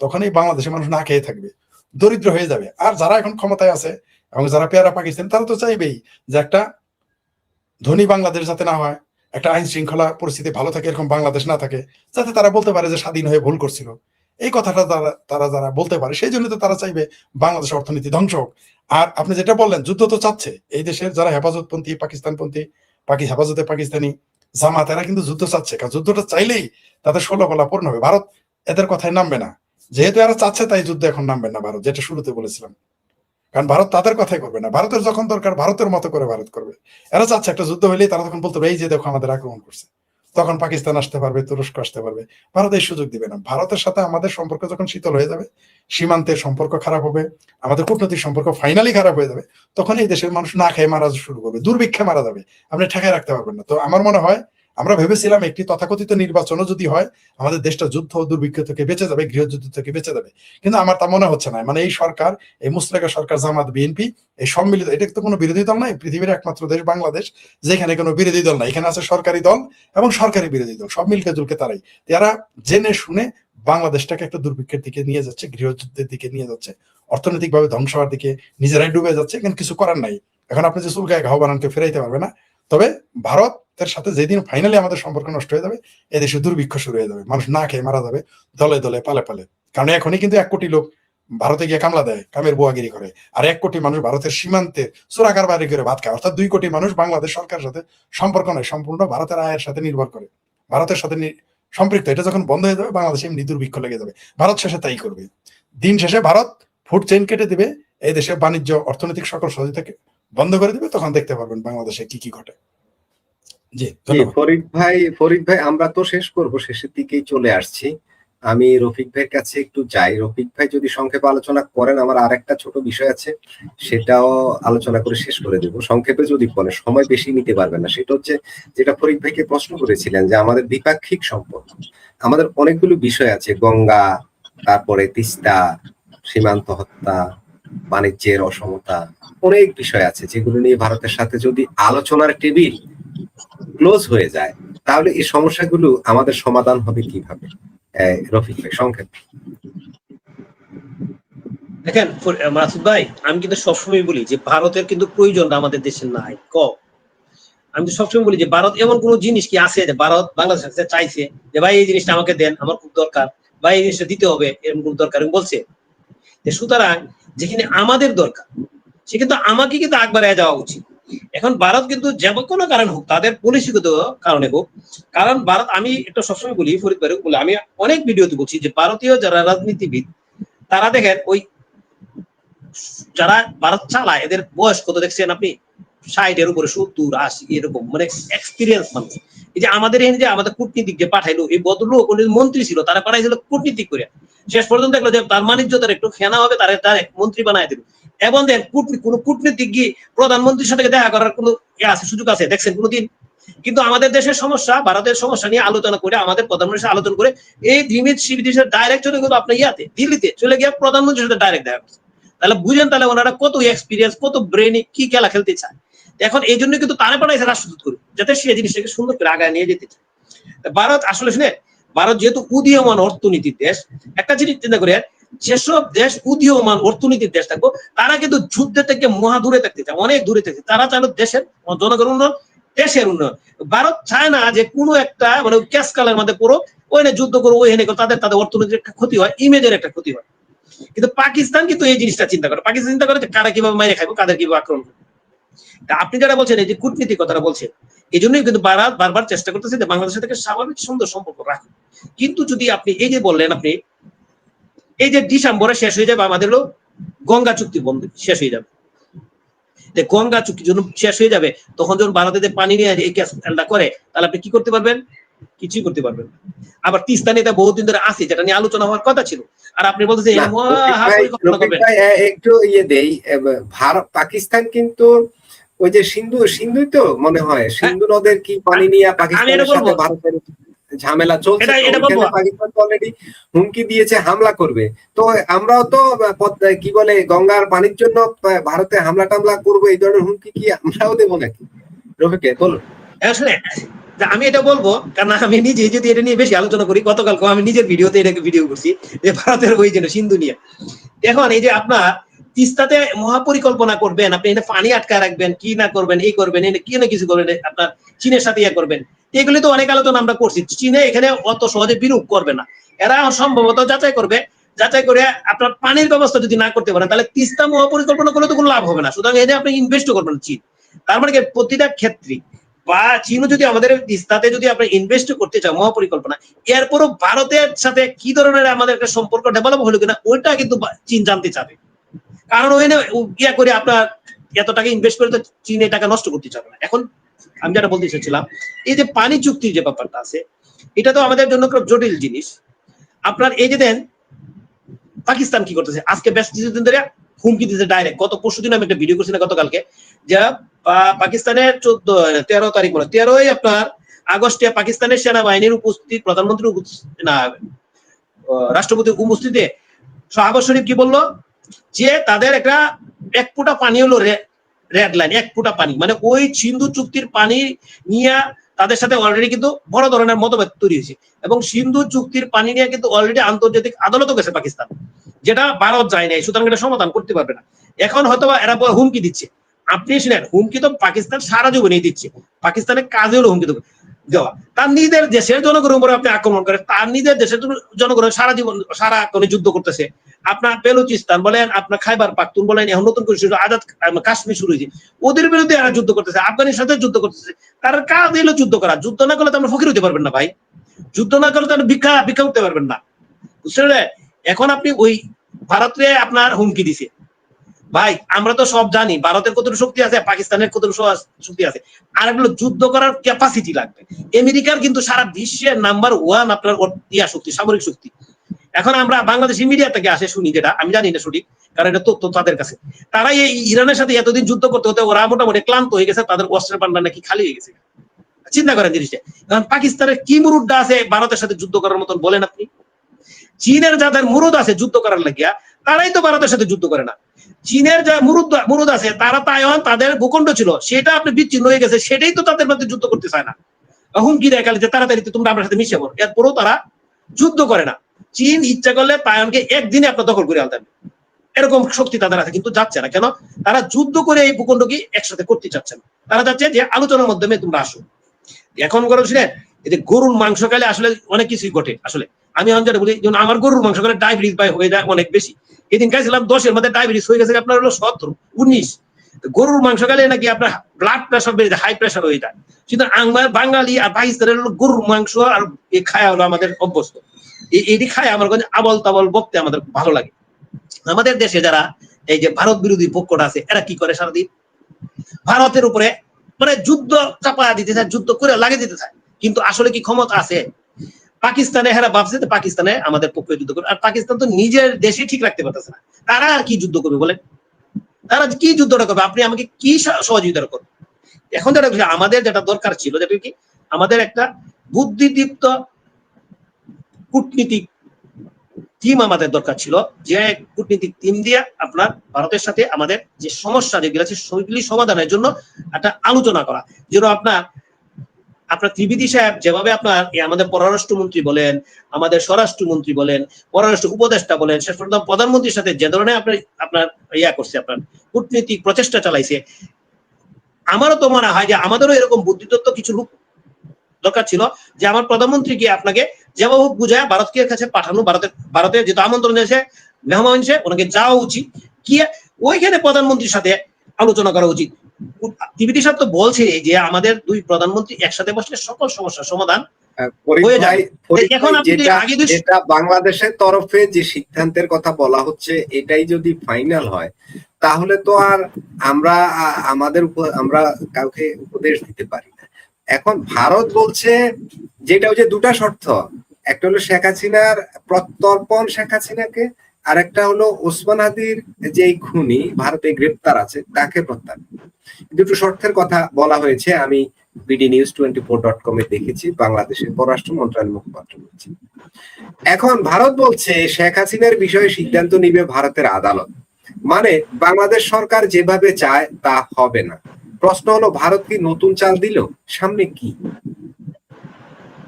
তখন এই বাংলাদেশের মানুষ না খেয়ে থাকবে, দরিদ্র হয়ে যাবে। আর যারা এখন ক্ষমতায় আছে এবং যারা পেয়ারা পাকিস্তান, তারা তো চাইবেই যে একটা ধনী বাংলাদেশ যাতে না হয়, একটা আইন শৃঙ্খলা পরিস্থিতি ভালো থাকে এরকম বাংলাদেশ না থাকে, যাতে তারা বলতে পারে যে স্বাধীন হয়ে ভুল করছিল। এই কথাটা তারা যারা বলতে পারে, সেই জন্য তো তারা চাইবে বাংলাদেশ অর্থনীতি ধ্বংস হোক। আর আপনি যেটা বললেন, যুদ্ধ তো চাচ্ছে এই দেশের যারা হেফাজতপন্থী, পাকিস্তানপন্থী, হেফাজতে পাকিস্তানি, জামাত, এরা কিন্তু যুদ্ধ চাচ্ছে। কারণ যুদ্ধটা চাইলেই তাদের 16 গলা পূর্ণ হবে। ভারত এদের কথায় নামবে না। যেহেতু এরা চাচ্ছে তাই যুদ্ধ এখন নামবে না ভারত, যেটা শুরুতে বলেছিলাম। কারণ ভারত তাদের কথাই করবে না। ভারতের যখন দরকার ভারতের মতো করে ভারত করবে। এরা চাচ্ছে একটা যুদ্ধ হইলেই তারা তখন বলতে পারবে এই যে দেখো আমাদের আক্রমণ করছে, তখন পাকিস্তান আসতে পারবে, তুরস্ক আসতে পারবে। ভারত এই সুযোগ দিবে না। ভারতের সাথে আমাদের সম্পর্ক যখন শীতল হয়ে যাবে, সীমান্তের সম্পর্ক খারাপ হবে, আমাদের কূটনৈতিক সম্পর্ক ফাইনালি খারাপ হয়ে যাবে, তখন এই দেশের মানুষ না খেয়ে মারা শুরু করবে, দুর্ভিক্ষে মারা যাবে। আপনি ঠেকায় রাখতে পারবেন না। তো আমার মনে হয় আমরা ভেবেছিলাম একটি তথাকথিত নির্বাচনও যদি হয়, আমাদের দেশটা যুদ্ধ ও দুর্ভিক্ষ থেকে বেঁচে যাবে, গৃহযুদ্ধ থেকে বেঁচে যাবে। কিন্তু আমার তা মনে হচ্ছে না। মানে এই সরকার, এই মুসলেকা সরকার, জামাত, বিএনপি, এই সম্মিলিত, এটা তো কোনো বিরোধী দল নাই। পৃথিবীর একমাত্র দেশ বাংলাদেশ যেখানে কোনো বিরোধী দল নাই। এখানে আছে সরকারি দল এবং সরকারি বিরোধী দল, সব মিলকে জুলকে তারাই। এরা জেনে শুনে বাংলাদেশটাকে একটা দুর্ভিক্ষের দিকে নিয়ে যাচ্ছে, গৃহযুদ্ধের দিকে নিয়ে যাচ্ছে, অর্থনৈতিক ভাবে ধ্বংস হওয়ার দিকে নিজেরাই ডুবে যাচ্ছে। এখানে কিছু করার নাই। এখন আপনি যে চুলকায় ঘাও বানানকে ফেরাইতে পারবে না। তবে ভারতের সাথে যেদিন ফাইনালি আমাদের সম্পর্ক নষ্ট হয়ে যাবে, এদেশে দুর্ভিক্ষ শুরু হয়ে যাবে, মানুষ না খেয়ে মারা যাবে দলে দলে, পালে পালে। কারণ এখনই কিন্তু 1 কোটি লোক ভারতে গিয়ে কামলা দেয়, কামের বুয়াগিরি করে। আর 1 কোটি মানুষ ভারতের সীমান্তে চোরাকার বাড়ি করে ভাত খায়। অর্থাৎ 2 কোটি মানুষ বাংলাদেশ সরকারের সাথে সম্পর্ক নয়, সম্পূর্ণ ভারতের আয়ের সাথে নির্ভর করে, ভারতের সাথে সম্পৃক্ত। এটা যখন বন্ধ হয়ে যাবে, বাংলাদেশে এমনি দুর্ভিক্ষ লেগে যাবে। ভারত শেষে তাই করবে। দিন শেষে ভারত ফুড চেইন কেটে দিবে, এই দেশে বাণিজ্য, অর্থনৈতিক সকল সহযোগিতাকে বন্ধ করে দিবে। তখন দেখতে পারবেন বাংলাদেশে কি কি ঘটে। জি, ধন্যবাদ। ফরিদ ভাই, আমরা তো শেষ করব, শেষের দিকেই চলে আসছি। আমি রফিক ভাইয়ের কাছে একটু যাই। রফিক ভাই যদি সংক্ষেপে আলোচনা করেন, আমার আরেকটা ছোট বিষয় আছে, সেটাও আলোচনা করে শেষ করে দেব। সংক্ষেপে যদি বলেন, সময় বেশি নিতে পারবেন না। সেটা হচ্ছে যেটা ফরিদ ভাইকে প্রশ্ন করেছিলেন, যে আমাদের দ্বিপাক্ষিক সম্পর্ক, আমাদের অনেকগুলো বিষয় আছে, গঙ্গা, তারপরে তিস্তা, সীমান্ত হত্যা, বাণিজ্যের অসমতা, অনেক বিষয় আছে যেগুলো নিয়ে ভারতের সাথে যদি আলোচনার টেবিল ক্লোজ হয়ে যায়, তাহলে এই সমস্যাগুলো আমাদের সমাধান হবে কিভাবে? রফিক ভাই সংক্ষেপ। দেখেন মাসুদ ভাই, আমি কিন্তু সবসময় বলি যে ভারতের কিন্তু প্রয়োজনটা আমাদের দেশে নাই, কম। আমি তো সবসময় বলি যে ভারত এমন কোন জিনিস কি আছে যে ভারত বাংলাদেশের কাছে চাইছে যে ভাই এই জিনিসটা আমাকে দেন, আমার খুব দরকার, বা এই জিনিসটা দিতে হবে, এরকম খুব দরকার বলছে। সুতরাং যেখানে আমাদের দরকার, সে কিন্তু আমাকে কিন্তু আগ বাড়ায় যাওয়া উচিত। এখন ভারত কিন্তু যেমন কোনো কারণ হোক, তাদের পলিসিগত কারণে হোক, কারণ ভারত, আমি একটা সবসময় বলি, ফরিদ ভাই বলে, আমি অনেক ভিডিওতে বলছি যে ভারতীয় যারা রাজনীতিবিদ, তারা দেখেন ওই যারা ভারত চালায়, এদের বয়স কত দেখছেন আপনি? 60-এর উপরে, 70-80 এরকম, মানে এক্সপিরিয়েন্স মানুষ। এই যে আমাদের এখানে যে আমাদের কূটনীতিক যে পাঠাইলো, এই ভদ্রলোক মন্ত্রী ছিল, তারা পাঠাইছিল কূটনীতিক করে, শেষ পর্যন্ত দেখলো যে তার বাণিজ্যতার একটু ফেনা হবে, তারা ডাইরেক্ট মন্ত্রী বানায় দিল। এবং দেন কোন কূটনীতিক গিয়ে প্রধানমন্ত্রীর সাথে দেখা করার কোন সুযোগ আছে দেখছেন কোনোদিন? কিন্তু আমাদের দেশের সমস্যা, ভারতের সমস্যা নিয়ে আলোচনা করে, আমাদের প্রধানমন্ত্রীর আলোচনা করে, এই ধিমিত শিবির ডাইরেক্ট চলে গেল আপনার ইয়াতে, দিল্লিতে চলে গিয়ে প্রধানমন্ত্রীর সাথে ডাইরেক্ট দেখা করছে। তাহলে বুঝেন, তাহলে ওনারা কত এক্সপিরিয়েন্স, কত ব্রেনে কি খেলা খেলতে চায়। এখন এই জন্য কিন্তু তারা পাঠাইছে রাষ্ট্রদূত করে, যাতে সে জিনিসটাকে সুন্দর করে আগায় নিয়ে যেতে চায়। ভারত আসলে শুনে, ভারত যেহেতু উদীয়মান অর্থনীতির দেশ, একটা জিনিস চিন্তা করে, যেসব দেশ উদীয়মান অর্থনীতির দেশ থাকবো তারা কিন্তু যুদ্ধের থেকে মহা দূরে থাকতে চায়, অনেক দূরে থাকতে, তারা চাইল দেশের জনগণের উন্নয়ন, দেশের উন্নয়ন। ভারত চায় না যে কোনো একটা মানে ক্যাসকালের মধ্যে পুরো ওইখানে যুদ্ধ করো, ওইখানে তাদের তাদের অর্থনীতির একটা ক্ষতি হয়, ইমেজের একটা ক্ষতি হয়। কিন্তু পাকিস্তান কিন্তু এই জিনিসটা চিন্তা করে, পাকিস্তান চিন্তা করে যে কারা কিভাবে মাইরে খাইবো, কাদের কিভাবে আক্রমণ করবো। তা আপনি যারা বলছেন এই যে কূটনীতির কথাটা বলছেন, এই জন্যই কিন্তু বারবার চেষ্টা করতেছে যে বাংলাদেশের থেকে স্বাভাবিক সুন্দর সম্পর্ক রাখুন। কিন্তু যদি আপনি এই যে বললেন, আপনি এই যে ডিসেম্বরে শেষ হয়ে যাবে আমাদের গঙ্গা চুক্তি বন্ধ শেষ হয়ে যাবে, গঙ্গা চুক্তি যখন শেষ হয়ে যাবে তখন যখন ভারতে পানি নিয়ে এই ক্যাসটা করে, তাহলে আপনি কি করতে পারবেন? কিছুই করতে পারবেন না। আবার তিস্তা নিয়ে বহুদিন ধরে আছে, যেটা নিয়ে আলোচনা হওয়ার কথা ছিল, আর আপনি বলতেছেন একটু ইয়ে দেই, ভারত পাকিস্তান কিন্তু ওই যে সিন্ধুই তো মনে হয় সিন্ধু নদের কি পানি নিয়ে পাকিস্তানের সাথে ভারতের ঝামেলা চলছে, পাকিস্তান তো অলরেডি হুমকি দিয়েছে হামলা করবে। তো আমরাও তো কি বলে গঙ্গার পানির জন্য ভারতে হামলা টামলা করবো, এই ধরনের হুমকি কি আমরাও দেবো নাকি? রফিকে বলুন। আসলে আমি এটা বলবো, কারণ আমি নিজে যদি এটা নিয়ে বেশি আলোচনা করি, গতকালকে আমি নিজের ভিডিওতে এটাকে ভিডিও করছি যে ভারতের ওই জন্য সিন্ধু নিয়ে। এখন এই যে আপনার তিস্তাতে মহাপরিকল্পনা করবেন, আপনি এটা পানি আটকায় রাখবেন, কি না করবেন, এই করবেন, কি না কিছু করবেন, আপনার চীনের সাথে ইয়ে করবেন, এগুলি তো অনেক আলোচনা আমরা করছি। চীনে এখানে অত সহজে বিরূপ করবে না, এরা সম্ভবত যাচাই করবে, যাচাই করে আপনার পানির ব্যবস্থা যদি না করতে পারেন তাহলে তিস্তা মহাপরিকল্পনা করলে তো কোনো লাভ হবে না, সুতরাং এই যে আপনি ইনভেস্ট করবেন চীন। তার মানে প্রতিটা ক্ষেত্রে বা চীনও যদি আমাদের তিস্তাতে যদি আপনি ইনভেস্ট করতে চাও মহাপরিকল্পনা, এরপরও ভারতের সাথে কি ধরনের আমাদের একটা সম্পর্ক ডেভেলপ হলো কিনা ওইটা কিন্তু চীন জানতে চাবে। কারণ ওখানে ইয়া করে আপনার এত টাকা ইনভেস্ট করে তো চীন এই টাকা নষ্ট করতে চাবে না। এখন আমি যেটা বলতে চাচ্ছিলাম, এই যে পানি চুক্তির যে ব্যাপারটা আছে, এটা তো আমাদের জন্য খুব জটিল জিনিস। আপনার এই যে দেন পাকিস্তান কি করতেছে, আজকে বেশ কিছুদিন ধরে হুমকি দিতে ডাইরেক্ট, গত পরশুদিন আমি একটা ভিডিও করছি না গতকালকে, যে পাকিস্তানের 13 তারিখ মানে 13ই আপনার আগস্টে পাকিস্তানের সেনাবাহিনীর উপস্থিতি, প্রধানমন্ত্রী না রাষ্ট্রপতির উপস্থিতিতে শাহবাজ শরীফ কি বললো, যে তাদের একটা 1 ফুটা পানি হলো রেড লাইন, 1 ফুটা পানি, মানে ওই সিন্ধু চুক্তির পানি নিয়ে তাদের সাথে অলরেডি কিন্তু বড় ধরনের মতভেদ তৈরি হয়েছে, এবং সিন্ধু চুক্তির পানি নিয়ে কিন্তু অলরেডি আন্তর্জাতিক আদালতও গেছে পাকিস্তান, যেটা ভারত যায় নাই, সুতরাং এটা সমাধান করতে পারবে না। এখন হয়তো এরা হুমকি দিচ্ছে, আপনি শুনেন, হুমকি তো পাকিস্তান সারা জীবনেই দিচ্ছে, পাকিস্তানের কাজে হলো হুমকি দেওয়া, তার নিজের দেশের জনগণের উপরে আপনি আক্রমণ করেন, তার নিজের দেশের জনগণের সারা জীবন সারাক্ষণে যুদ্ধ করতেছে। আপনার বেলুচিস্তান বলেন, আপনার খাইবার পাখতুন বলেন, এখন নতুন করে শুরু আজাদ কাশ্মীর শুরু হয়েছে, ওদের বিরুদ্ধে এরা যুদ্ধ করতেছে, আফগানিস্তানের সাথে যুদ্ধ করতেছে, তার কাজ এলো যুদ্ধ করা। যুদ্ধ না করলে তো আমরা ফকির হতে পারবেন না ভাই, যুদ্ধ না করলে তো আপনি ভিক্ষা উঠতে পারবেন না, বুঝছেন? এখন আপনি ওই ভারতে আপনার হুমকি দিছে, ভাই আমরা তো সব জানি ভারতের কতটুকু শক্তি আছে, পাকিস্তানের কতটুকু শক্তি আছে, আর এগুলো যুদ্ধ করার ক্যাপাসিটি লাগবে। আমেরিকার কিন্তু সারা বিশ্বের নাম্বার 1 আপনার ইয়া শক্তি, সামরিক শক্তি। এখন আমরা বাংলাদেশি মিডিয়া থেকে আসে শুনি, যেটা আমি জানি না সঠিক, কারণ এটা তথ্য তাদের কাছে, তারা এই ইরানের সাথে এতদিন যুদ্ধ করতে হতে ওরা মোটামুটি ক্লান্ত হয়ে গেছে, তাদের অস্ত্রের ভান্ডার নাকি খালি হয়ে গেছে। চিন্তা করেন জিনিসটা, কারণ পাকিস্তানের কি মুরুদটা আছে ভারতের সাথে যুদ্ধ করার মতন বলেন আপনি? চীনের যাদের মুরুদ আছে যুদ্ধ করার লাগিয়া, তারাই তো ভারতের সাথে যুদ্ধ করে না। চীনের যা মুরুদ আছে, তারা তাইওয়ান তাদের ভূখণ্ড ছিল, সেটা আপনি বিচ্ছিন্ন হয়ে গেছে, সেটাই তো তাদের মধ্যে যুদ্ধ করতে চায় না, হুমকি দেয় যে তাড়াতাড়ি তোমরা আমার সাথে মিশে পড়ো, এরপরও তারা যুদ্ধ করে না। চীন ইচ্ছা করলে তাইওয়ানকে একদিনে আপনার দখল করে আনতে, এরকম শক্তি তাদের আছে, কিন্তু যাচ্ছে না কেন? তারা যুদ্ধ করে এই ভূখণ্ডকে একসাথে করতে চাচ্ছে না, তারা চাচ্ছে যে আলোচনার মাধ্যমে তোমরা আসো। এখন করে শুনে, এই যে গরুর মাংস খাইলে আসলে অনেক কিছুই ঘটে। আসলে আমি যেটা বলি, যেমন আমার গরুর মাংস খেলে ডায়াবেটিস হয়ে যায় অনেক বেশি, এদিন খাইছিলাম 10-এর মধ্যে ডায়াবেটিস হয়ে গেছে আপনার হলো 17-19। গরুর মাংস খেলে নাকি আপনার ব্লাড প্রেশার বেড়ে যায়, হাই প্রেশার হয়ে যায়। কিন্তু আমার বাঙালি আর পাকিস্তানের হলো গরুর মাংস আর খায়া হলো আমাদের অভ্যস্ত, এটি খায় আমার কাছে আবল তাবল বকতে আমাদের ভালো লাগে। আমাদের দেশে যারা এই যে ভারত বিরোধী পক্ষটা আছে, এরা কি করে সারাদিন ভারতের উপরে মানে যুদ্ধ চাপা দিতে চায়, যুদ্ধ করে লাগিয়ে দিতে চায়, কিন্তু আসলে কি ক্ষমতা আছে? পাকিস্তানে হেরা ভাবছে পাকিস্তানে আমাদের পক্ষে যুদ্ধ করবে, আর পাকিস্তান তো নিজের দেশে ঠিক রাখতে পারতেছে না, তারা আর কি যুদ্ধ করবে বলেন? তারা কি যুদ্ধটা করবে? আপনি আমাকে কি সহযোগিতা করবেন? এখন যেটা আমাদের যেটা দরকার ছিল, যেটা কি আমাদের একটা বুদ্ধিদীপ্ত কূটনীতিক টিম আমাদের দরকার ছিল, যে কূটনীতিক টিম দিয়ে আপনার ভারতের সাথে আমাদের যে সমস্যা যেগুলো আছে সেগুলি সমাধানের জন্য একটা আলোচনা করা, যেন আপনার আপনার ত্রিবেদী সাহেব যেভাবে আপনার আমাদের পররাষ্ট্রমন্ত্রী বলেন, আমাদের স্বরাষ্ট্রমন্ত্রী বলেন, পররাষ্ট্র উপদেষ্টা বলেন, শেষ পর্যন্ত প্রধানমন্ত্রীর সাথে যে ধরনের আপনার করছে, আপনার কূটনৈতিক প্রচেষ্টা চালাইছে, আমারও তো মনে হয় যে আমাদেরও এরকম বুদ্ধিদত্ত কিছু লোক দরকার ছিল, যে আমার প্রধানমন্ত্রী গিয়ে আপনাকে যেভাবে বুঝায় ভারতের কাছে পাঠানো, ভারতের যেহেতু আমন্ত্রণ দিয়েছে মেহমান হিসেবে ওনাকে যাওয়া উচিত, গিয়ে ওইখানে প্রধানমন্ত্রীর সাথে আলোচনা করা উচিত। ত্রিবেদী সাহেব তো বলছে যে আমাদের দুই প্রধানমন্ত্রী একসাথে বসলে সকল সমস্যার সমাধান হয়ে যাবে। এখন আপনি আগে যেটা বাংলাদেশের তরফে যে সিদ্ধান্তের কথা বলা হচ্ছে এটাই যদি ফাইনাল হয়, তাহলে তো আর আমরা আমরা কাউকে উপদেশ দিতে পারি না। এখন ভারত বলছে যেটা হচ্ছে দুটা শর্ত, একটা হলো শেখ হাসিনার প্রত্যর্পণ, শেখ হাসিনাকে, আর একটা হলো ওসমান হাদির যে খুনি ভারতে গ্রেপ্তার আছে তাকে প্রত্যাহার। দুটো শর্তের কথা বলা হয়েছে, আমি bdnews24.com এ দেখেছি, বাংলাদেশের পররাষ্ট্র মন্ত্রণালয়ের মুখপাত্র বলছে। এখন ভারত বলছে শেখ হাসিনার বিষয়ে সিদ্ধান্ত নিবে ভারতের আদালত, মানে বাংলাদেশ সরকার যেভাবে চায় তা হবে না। প্রশ্ন হলো ভারত কি নতুন চাল দিল? সামনে কি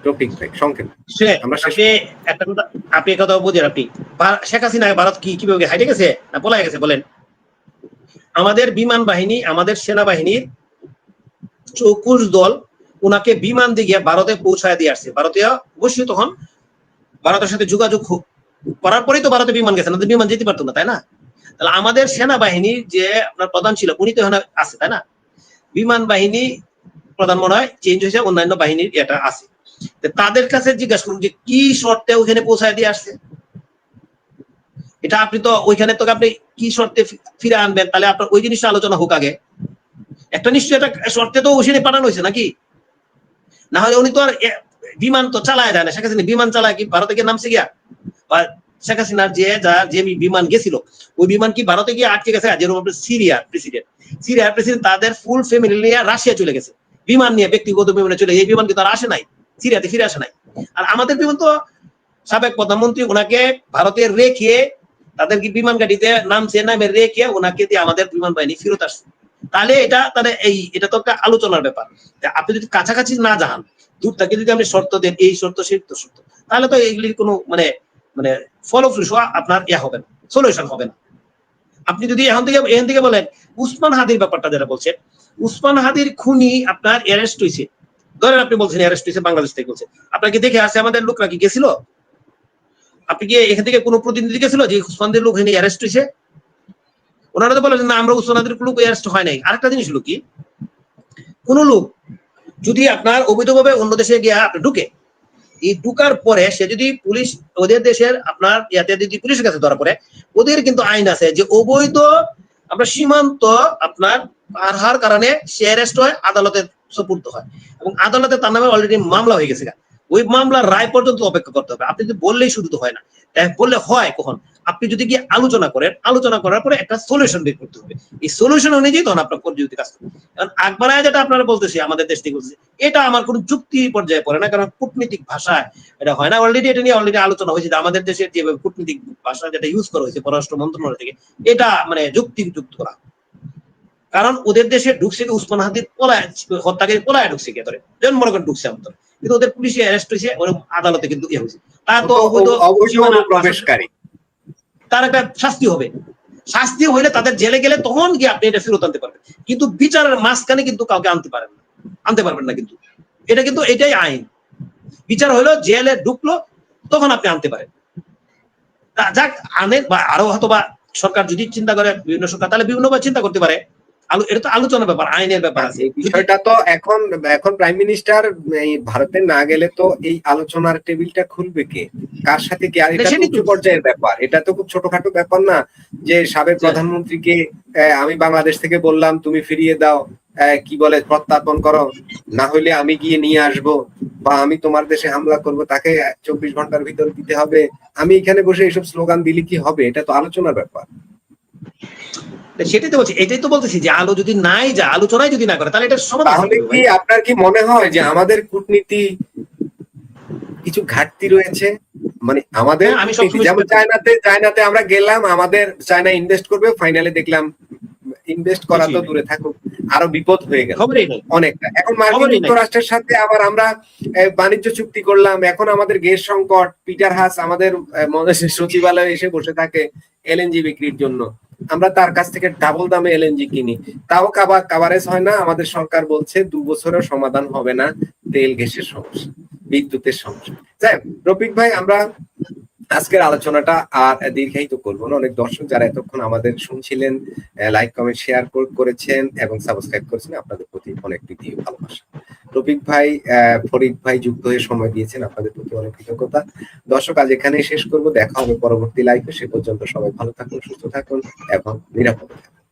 টপিক ভাই সংক্ষেপে আমরা আপনি কথা বুঝেন, আপনি শেখ হাসিনা ভারত কিভাবে হাইটে গেছে না পলায় গেছে বলেন? আমাদের বিমান বাহিনী, আমাদের সেনাবাহিনীর 24 দল ওনাকে বিমান দিয়ে ভারতে পৌঁছায় দিয়ে আসছে। ভারতীয় অবশ্যই তখন ভারতের সাথে যোগাযোগ করার পরেই তো ভারতে বিমান গেছে, না বিমান যেতে পারতো না, তাই না? তাহলে আমাদের সেনাবাহিনীর যে আপনার প্রধান ছিল উনি তো এখানে আছে, তাই না? বিমান বাহিনী প্রধান মনে হয় চেঞ্জ হয়েছে, অন্যান্য বাহিনীর এটা আছে। তাদের কাছে জিজ্ঞাসা করুন যে কি শর্তে ওইখানে পৌঁছায় দিয়ে আসছে। এটা আপনি তো ওইখানে তো আপনি কি শর্তে ফিরে আনবেন, তাহলে আপনার ওই জিনিসটা আলোচনা হোক আগে। একটা নিশ্চয় একটা শর্তে তো ওখানে পাঠানো হয়েছে নাকি? না হলে উনি তো আর বিমান তো চালায় যায় না। শেখ হাসিনা বিমান চালায় কি ভারতে গিয়ে নামছে গিয়া? বা শেখ হাসিনার যে বিমান গেছিল ওই বিমান কি ভারতে গিয়ে আটকে গেছে? যেরকম আপনার সিরিয়ার প্রেসিডেন্ট তাদের ফুল ফ্যামিলি নিয়ে রাশিয়া চলে গেছে বিমান নিয়ে, ব্যক্তিগত বিমানে চলে। এই বিমান কি তারা আসে নাই, সিরিয়াতে ফিরে আসে নাই। আর আমাদের বিমান তো সাবেক প্রধানমন্ত্রী ওনাকে ভারতে রেখে তাদের কি বিমান গাড়িতে নামছে, নামে রেখে ওনাকে দিয়ে আমাদের বিমান বাহিনী ফেরত আসছে। তাহলে এটা তো একটা আলোচনার ব্যাপার। আপনি যদি কাছাকাছি না যান, দূর থেকে যদি আপনি শর্ত দেন, এই শর্ত সেই শর্ত, তাহলে তো এগুলির কোনো মানে ফলপ্রসূ আপনার হবে না, সলিউশন হবে না। আপনি যদি এখান থেকে বলেন উসমান হাদির ব্যাপারটা যেটা বলছেন, উসমান হাদির খুনি আপনার অ্যারেস্ট হয়েছে, ধরেন আপনি বলছেন অ্যারেস্ট হয়েছে বাংলাদেশ থেকে, বলছে আপনাকে দেখে আসে আমাদের লোকরা কি গেছিল? আপনি কি এখান থেকে কোনো প্রতিনিধি গেছিল যে উসমানদের লোক এখানে অ্যারেস্ট হয়েছে? ওনারা তো বলেন না আমরা উসমান হাদির লোক অ্যারেস্ট হয় নাই। আরেকটা জিনিস হলো কি, কোন লোক যদি আপনার অবৈধভাবে অন্য দেশে গিয়ে ঢুকে, এই ঢুকার পরে সে যদি পুলিশ ওদের দেশের আপনার ইয়াতে যদি পুলিশের কাছে ধরা পড়ে, ওদের কিন্তু আইন আছে যে অবৈধ আপনার সীমান্ত আপনার পার হওয়ার কারণে সে অ্যারেস্ট হয়, আদালতে সুপুর্দ হয়, এবং আদালতে তার নামে অলরেডি মামলা হয়ে গেছে। ওই মামলার রায় পর্যন্ত অপেক্ষা করতে হবে। আপনি যদি বললেই শুধু তো হয় না, বললে হয় কখন? আপনি যদি গিয়ে আলোচনা করেন, আলোচনা করার পরে একটা সলিউশন বের করতে হবে। এই সলিউশন অনুযায়ী তখন আপনার পদ্ধতি কাজ করবে। কারণ আকবরায় যেটা আপনারা বলতেছি আমাদের দেশ থেকে বলতেছি, এটা আমার কোনো যুক্তি পর্যায়ে পড়ে না, কারণ কূটনীতিক ভাষায় এটা হয় না। অলরেডি এটা নিয়ে আলোচনা হয়েছে যে আমাদের দেশের যে কূটনীতিক ভাষা যেটা ইউজ করা হয়েছে পররাষ্ট্র মন্ত্রণালয় থেকে, এটা যুক্তিযুক্ত করা। কারণ ওদের দেশে ঢুকছে উসমান হাদির হত্যাকারী পলায় ঢুকছে গিয়ে ধরে, যেমন মনে করেন ঢুকছে আমাদের, কিন্তু ওদের পুলিশে অ্যারেস্ট হয়েছে, আদালতে কিন্তু হয়েছে। তার তো প্রবেশকারী, তার একটা শাস্তি হবে। শাস্তি হইলে তাদের জেলে গেলে তখন গিয়ে আপনি এটা ফেরত আনতে পারবেন, কিন্তু বিচারের মাঝখানে কিন্তু কাউকে আনতে পারবেন না। কিন্তু এটা কিন্তু এটাই আইন। বিচার হইলো জেলে ঢুকলো তখন আপনি আনতে পারেন। যাক আনেন, বা আরো হয়তো বা সরকার যদি চিন্তা করে, বিভিন্ন সরকার তাহলে বিভিন্নভাবে চিন্তা করতে পারে। এটা তো আলোচনার ব্যাপার, আইনের ব্যাপার আছে। বিষয়টা তো এখন প্রাইম মিনিস্টার ভারতে না গেলে তো এই আলোচনার টেবিলটা খুলবে কে, কার সাথে কে? আর এটা তো উচ্চ পর্যায়ের ব্যাপার, এটা তো খুব ছোটখাটো ব্যাপার না যে সাবেক প্রধানমন্ত্রীকে আমি বাংলাদেশ থেকে বললাম তুমি ফিরিয়ে দাও, কি বলে প্রত্যার্পণ করো, না হইলে আমি গিয়ে নিয়ে আসবো, বা আমি তোমার দেশে হামলা করব, তাকে 24 ঘন্টার ভিতরে দিতে হবে। আমি এখানে বসে এইসব স্লোগান দিলে কি হবে? এটা তো আলোচনার ব্যাপার। সেটাই তো বলছি, এটাই তো বলতেছি যে আলোচনায় যদি না করে তাহলে এটা সমাধান। তাহলে কি আপনার কি মনে হয় যে আমাদের কূটনীতি কিছু ঘাটতি রয়েছে? মানে আমাদের যেমন চায়নাতে আমরা গেলাম, আমাদের চায়না ইনভেস্ট করবে, ফাইনালে দেখলাম ইনভেস্ট করা তো দূরে থাকুক, আরো বিপদ হয়ে গেল খবরই নেই। অনেকটা। এখন মার্কিন খবরই নেই। যুক্তরাষ্ট্রের সাথে আবার আমরা বাণিজ্য চুক্তি করলাম, এখন আমাদের গ্যাস সংকট, পিটার হাস আমাদের সচিবালয়ে এসে বসে থাকে এলএনজি বিক্রির জন্য, আমরা তার কাছ থেকে ডাবল দামে এলএনজি কিনি, তাও কাভারেজ হয় না। আমাদের সরকার বলছে 2 বছরেও সমাধান হবে না তেল গ্যাসের সমস্যা, বিদ্যুতের সমস্যা। যাই হোক, রফিক ভাই, আমরা আজকের আলোচনাটা আর দীর্ঘায়িত করবো না। অনেক দর্শক যারা এতক্ষণ আমাদের শুনছিলেন, লাইক কমেন্ট শেয়ার করেছেন এবং সাবস্ক্রাইব করেছেন, আপনাদের প্রতি অনেক প্রীতি ও ভালোবাসা। রফিক ভাই, ফরিদ ভাই যুক্ত হয়ে সময় দিয়েছেন, আপনাদের প্রতি অনেক কৃতজ্ঞতা। দর্শক, আজ এখানেই শেষ করব, দেখা হবে পরবর্তী লাইভে। সে পর্যন্ত সবাই ভালো থাকুন, সুস্থ থাকুন এবং নিরাপদে থাকুন।